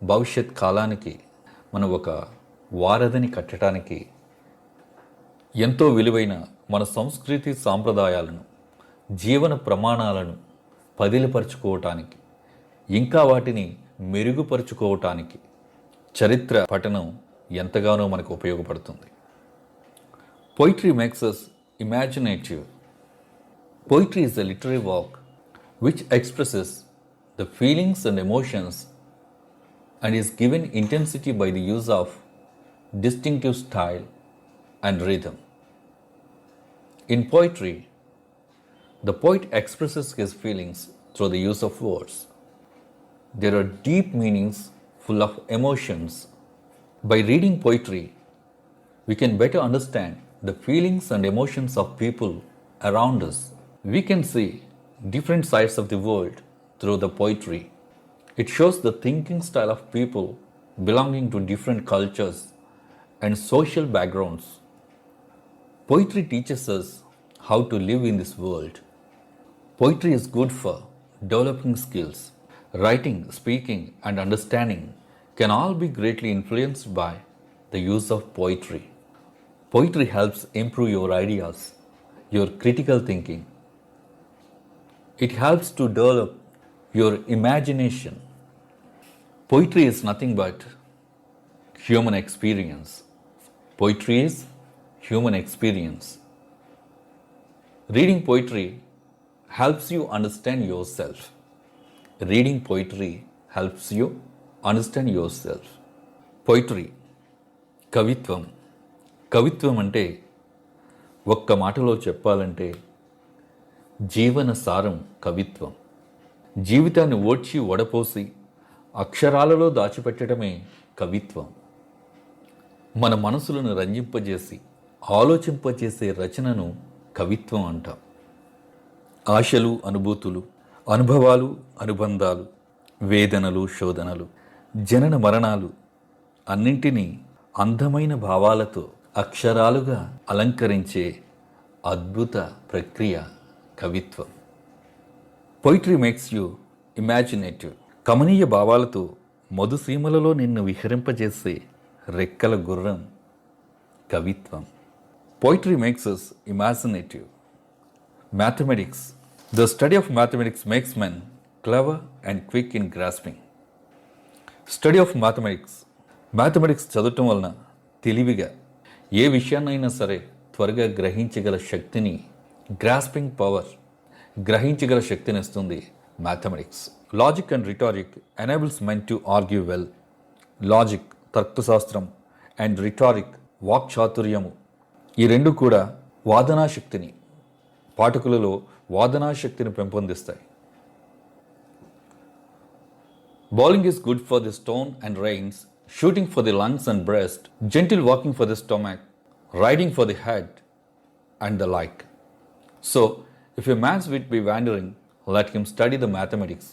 Speaker 1: భవిష్యత్ కాలానికి మనం ఒక వారధిని కట్టడానికి ఎంతో విలువైన మన సంస్కృతి సాంప్రదాయాలను, జీవన ప్రమాణాలను పదిలపరుచుకోవటానికి, ఇంకా వాటిని మెరుగుపరుచుకోవటానికి చరిత్ర పఠనం ఎంతగానో మనకు ఉపయోగపడుతుంది. Poetry makes us imaginative. Poetry is a literary work which expresses the feelings and emotions and is given intensity by the use of distinctive style and rhythm. In poetry, the poet expresses his feelings through the use of words. There are deep meanings full of emotions. By reading poetry, we can better understand the feelings and emotions of people around us. We can see different sides of the world through the poetry. It shows the thinking style of people belonging to different cultures and social backgrounds. Poetry teaches us how to live in this world. Poetry is good for developing skills. Writing, speaking, and understanding can all be greatly influenced by the use of poetry. Poetry helps improve your ideas, your critical thinking. It helps to develop your imagination. Poetry is nothing but human experience. Poetry is human experience. Reading poetry helps you understand yourself. Reading poetry helps you understand yourself. Poetry, కవిత్వం. కవిత్వం అంటే ఒక్క మాటలో చెప్పాలంటే జీవన సారం కవిత్వం. జీవితాన్ని ఓడ్చి వడపోసి అక్షరాలలో దాచిపెట్టడమే కవిత్వం. మన మనసులను రంజింపజేసి ఆలోచింపజేసే రచనను కవిత్వం అంటాం. ఆశలు, అనుభూతులు, అనుభవాలు, అనుబంధాలు, వేదనలు, శోధనలు, జనన మరణాలు అన్నింటినీ అందమైన భావాలతో అక్షరాలుగా అలంకరించే అద్భుత ప్రక్రియ కవిత్వం. Poetry makes you imaginative. కమనీయ భావాలతో మధుసీమలలో నిన్ను విహరింపజేసే రెక్కల గుర్రం కవిత్వం. Poetry makes us imaginative. Mathematics. The study of mathematics makes men clever and quick in grasping. Study of mathematics. Mathematics చదవటం వలన తెలివిగా ఏ విషయాన్నైనా సరే త్వరగా గ్రహించగల శక్తిని, గ్రాస్పింగ్ పవర్, గ్రహించగల శక్తిని ఇస్తుంది mathematics. Logic and rhetoric enables men to argue well. Logic తర్కశాస్త్రం అండ్ రిటారిక్ వాక్చాతుర్యము, ఈ రెండు కూడా వాదనాశక్తిని, పాఠకులలో వాదనాశక్తిని పెంపొందిస్తాయి. Bowling is good for the stone and reins, shooting for the lungs and breast, gentle walking for the stomach, riding for the head, and the like. So, if a man's wit be wandering, let him study the mathematics.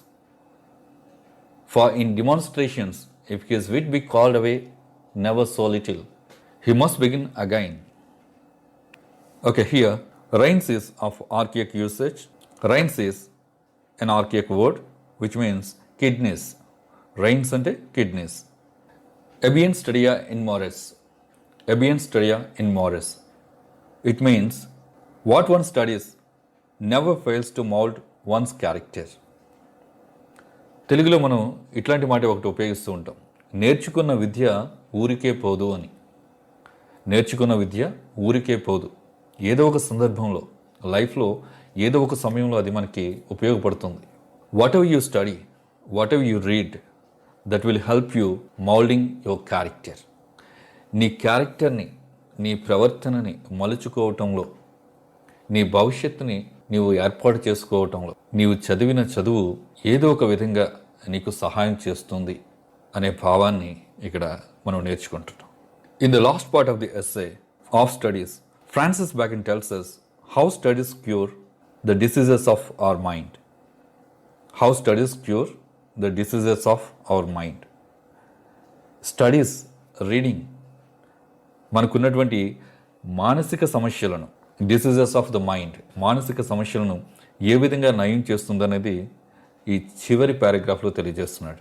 Speaker 1: For in demonstrations, if his wit be called away, never so little, he must begin again. Okay, here, reins is of archaic usage. Reins is an archaic word which means kidneys. Reins ante kidneys. Ebien studia in mores. Ebien studia in mores. It means what one studies never fails to mold one's character. తెలుగులో మనం ఇట్లాంటి మాట ఒకటి ఉపయోగిస్తూ ఉంటాం, నేర్చుకున్న విద్య ఊరికే పోదు అని. నేర్చుకున్న విద్య ఊరికే పోదు. ఏదో ఒక సందర్భంలో, లైఫ్లో ఏదో ఒక సమయంలో అది మనకి ఉపయోగపడుతుంది. What ever you study, what ever you read, that will help you moulding your character. నీ క్యారెక్టర్ని, నీ ప్రవర్తనని మలుచుకోవటంలో, నీ భవిష్యత్తుని నీవు ఏర్పాటు చేసుకోవటంలో నీవు చదివిన చదువు ఏదో ఒక విధంగా నీకు సహాయం చేస్తుంది అనే భావాన్ని ఇక్కడ మనం నేర్చుకుంటున్నాం. In the last part of the essay of studies, Francis Bacon tells us how studies cure the diseases of our mind. How studies cure the diseases of our mind. Studies, reading మనకున్నటువంటి మానసిక సమస్యలను, diseases of the mind, మానసిక సమస్యలను ఏ విధంగా నయం చేస్తుందనేది ఈ చివరి పారాగ్రాఫ్లో తెలియజేస్తున్నాడు.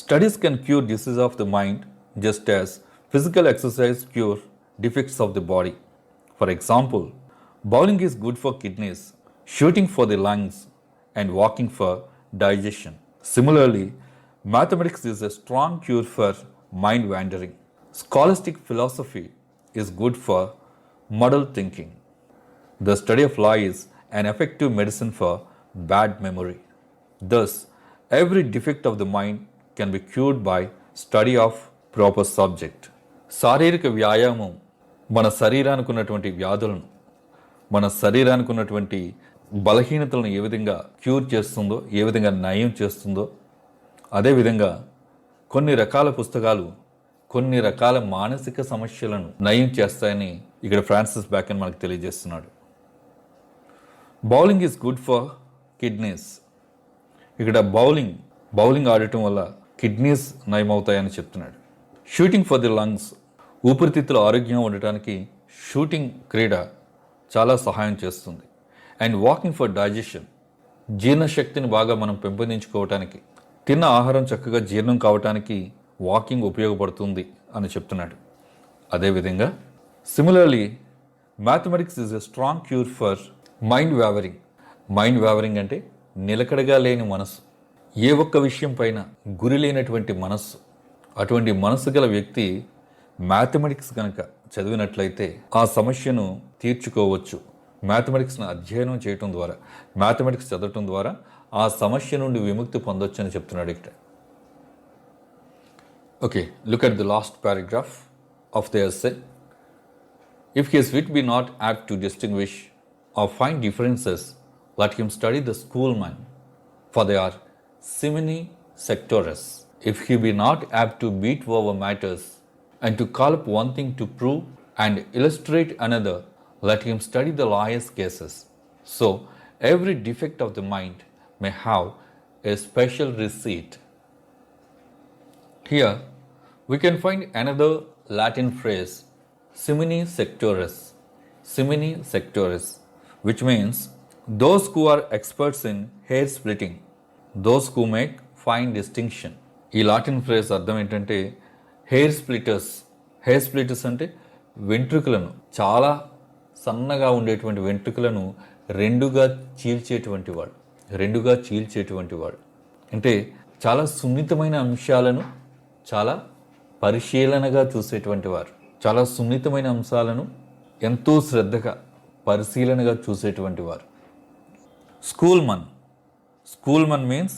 Speaker 1: Studies can cure disease of the mind just as physical exercise cure defects of the body. For example, bowling is good for kidneys, shooting for the lungs, and walking for digestion. Similarly, mathematics is a strong cure for mind wandering. Scholastic philosophy is good for muddle thinking. The study of law is an effective medicine for bad memory. Thus, every defect of the mind can be cured by study of proper subject. శారీరక వ్యాయామం మన శరీరానికి ఉన్నటువంటి వ్యాధులను, మన శరీరానికి ఉన్నటువంటి బలహీనతలను ఏ విధంగా క్యూర్ చేస్తుందో, ఏ విధంగా నయం చేస్తుందో, అదేవిధంగా కొన్ని రకాల పుస్తకాలు కొన్ని రకాల మానసిక సమస్యలను నయం చేస్తాయని ఇక్కడ ఫ్రాన్సిస్ బ్యాకన్ మనకు తెలియజేస్తున్నాడు. Bowling is good for kidneys. ఇక్కడ బౌలింగ్ ఆడటం వల్ల కిడ్నీస్ నయమవుతాయని చెప్తున్నాడు. షూటింగ్ ఫర్ ది లంగ్స్, ఊపిరితిత్తుల ఆరోగ్యం ఉండటానికి షూటింగ్ క్రీడ చాలా సహాయం చేస్తుంది. అండ్ వాకింగ్ ఫర్ డైజెషన్, జీర్ణశక్తిని బాగా మనం పెంపొందించుకోవటానికి, తిన్న ఆహారం చక్కగా జీర్ణం కావటానికి వాకింగ్ ఉపయోగపడుతుంది అని చెప్తున్నాడు. అదేవిధంగా similarly mathematics is a strong cure for mind wavering. Mind wavering అంటే నిలకడగా లేని మనసు, ఏ ఒక్క విషయం పైన గురి లేనటువంటి మనస్సు. అటువంటి మనసు గల వ్యక్తి మ్యాథమెటిక్స్ కనుక చదివినట్లయితే ఆ సమస్యను తీర్చుకోవచ్చు. మ్యాథమెటిక్స్ను అధ్యయనం చేయటం ద్వారా, మ్యాథమెటిక్స్ చదవటం ద్వారా ఆ సమస్య నుండి విముక్తి పొందొచ్చు అని చెప్తున్నాడు ఇక్కడ. Okay, look at the last paragraph of the essay. If his wit be not apt to distinguish or find differences, let him study the schoolmen, for they are simini sectores. If he be not apt to beat over matters and to call up one thing to prove and illustrate another, let him study the lawyer's cases. So every defect of the mind may have a special receipt. Here we can find another Latin phrase, simini sectores. Simini sectores, which means those who are experts in hair splitting, those who make fine distinction. ఈ Latin phrase అర్థం ఏంటంటే hair స్ప్లిటర్స్ అంటే వెంట్రుకలను, చాలా సన్నగా ఉండేటువంటి వెంట్రుకలను రెండుగా చీల్చేటువంటి వాడు. అంటే చాలా సున్నితమైన అంశాలను చాలా పరిశీలనగా చూసేటువంటి వారు, చాలా సున్నితమైన అంశాలను ఎంతో శ్రద్ధగా పరిశీలనగా చూసేటువంటి వారు. Schoolman means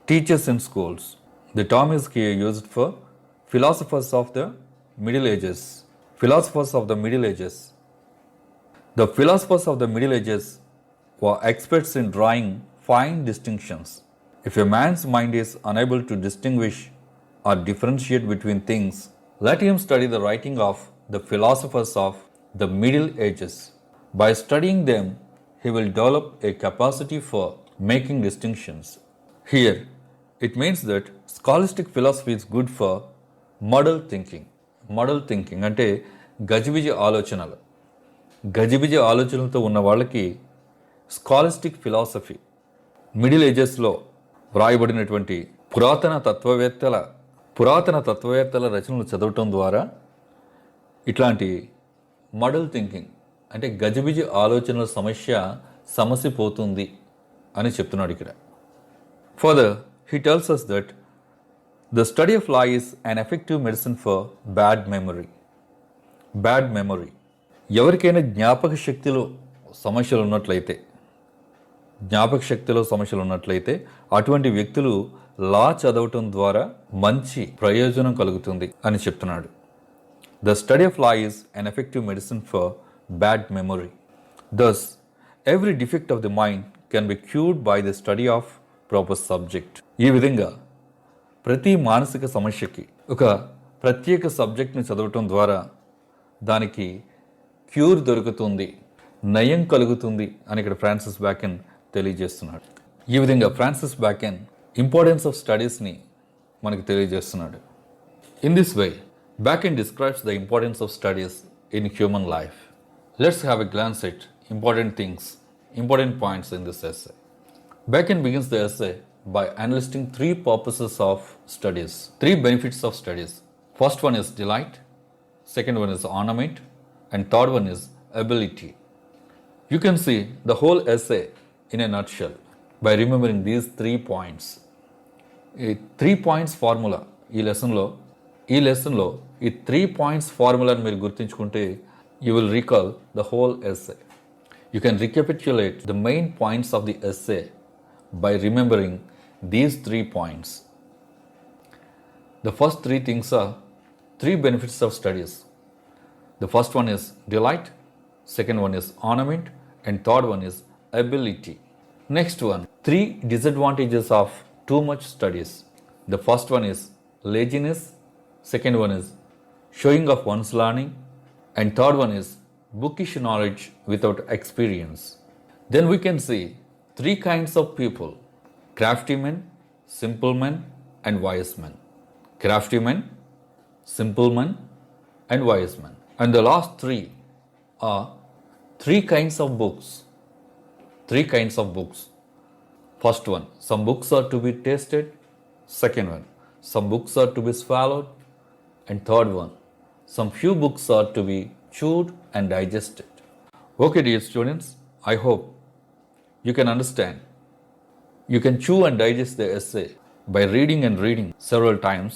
Speaker 1: teachers in schools. The term is here used for philosophers of the Middle Ages. The philosophers of the Middle Ages were experts in drawing fine distinctions. If a man's mind is unable to distinguish or differentiate between things, let him study the writing of the philosophers of the Middle Ages. By studying them, he will develop a capacity for making distinctions. Here, it means that scholastic philosophy is good for muddle thinking. అంటే గజిబిజి ఆలోచనలతో ఉన్న వాళ్ళకి scholastic philosophy, middle ఏజెస్లో వ్రాయబడినటువంటి పురాతన తత్వవేత్తల రచనలు చదవటం ద్వారా ఇట్లాంటి మడల్ thinking అంటే గజిబిజి ఆలోచనల సమసిపోతుంది అని చెప్తున్నాడు ఇక్కడ. Further he tells us that the study of law is an effective medicine for bad memory. ఎవరికైనా జ్ఞాపక శక్తిలో సమస్యలు ఉన్నట్లయితే అటువంటి వ్యక్తులు లా చదవటం ద్వారా మంచి ప్రయోజనం కలుగుతుంది అని చెప్తున్నాడు. The study of law is an effective medicine for bad memory. Thus, every defect of the mind can be cured by the study of proper subject. ఈ విధంగా ప్రతి మానసిక సమస్యకి ఒక ప్రత్యేక సబ్జెక్ట్ని చదవటం ద్వారా దానికి క్యూర్ దొరుకుతుంది, నయం కలుగుతుంది అని ఇక్కడ ఫ్రాన్సిస్ బ్యాకెన్ తెలియజేస్తున్నాడు. ఈ విధంగా ఫ్రాన్సిస్ బ్యాకెన్ ఇంపార్టెన్స్ ఆఫ్ స్టడీస్ని మనకు తెలియజేస్తున్నాడు. In this way, Bacon describes the importance of studies in human life. Let's have a glance at important things, important points in this essay. Bacon begins the essay by enlisting three purposes of studies, three benefits of studies. First one is delight, second one is ornament, and third one is ability. You can see the whole essay in a nutshell by remembering these 3 points. A 3 points formula ఈ లెసన్లో ఈ 3 points ఫార్ములాని మీరు గుర్తుంచుకుంటే you will recall the whole essay. You can recapitulate the main points of the essay by remembering these 3 points. The first 3 things are 3 benefits of studies. The first one is delight, second one is ornament, and third one is ability. Next one, 3 disadvantages of too much studies. The first one is laziness, second one is showing of one's learning, and third one is bookish knowledge without experience. Then we can see 3 kinds of people: crafty men, simple men, and wise men. Crafty men, simple men, and wise men. And the last 3 are 3 kinds of books. 3 kinds of books. First one, some books are to be tasted. Second one, some books are to be swallowed. And third one, some few books are to be chewed and digested. Okay, dear students, I hope you can understand. You can chew and digest the essay by reading and reading several times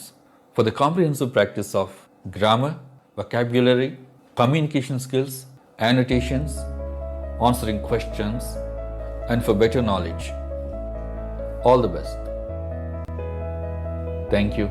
Speaker 1: for the comprehensive practice of grammar, vocabulary, communication skills, annotations, answering questions, and for better knowledge. All the best. Thank you.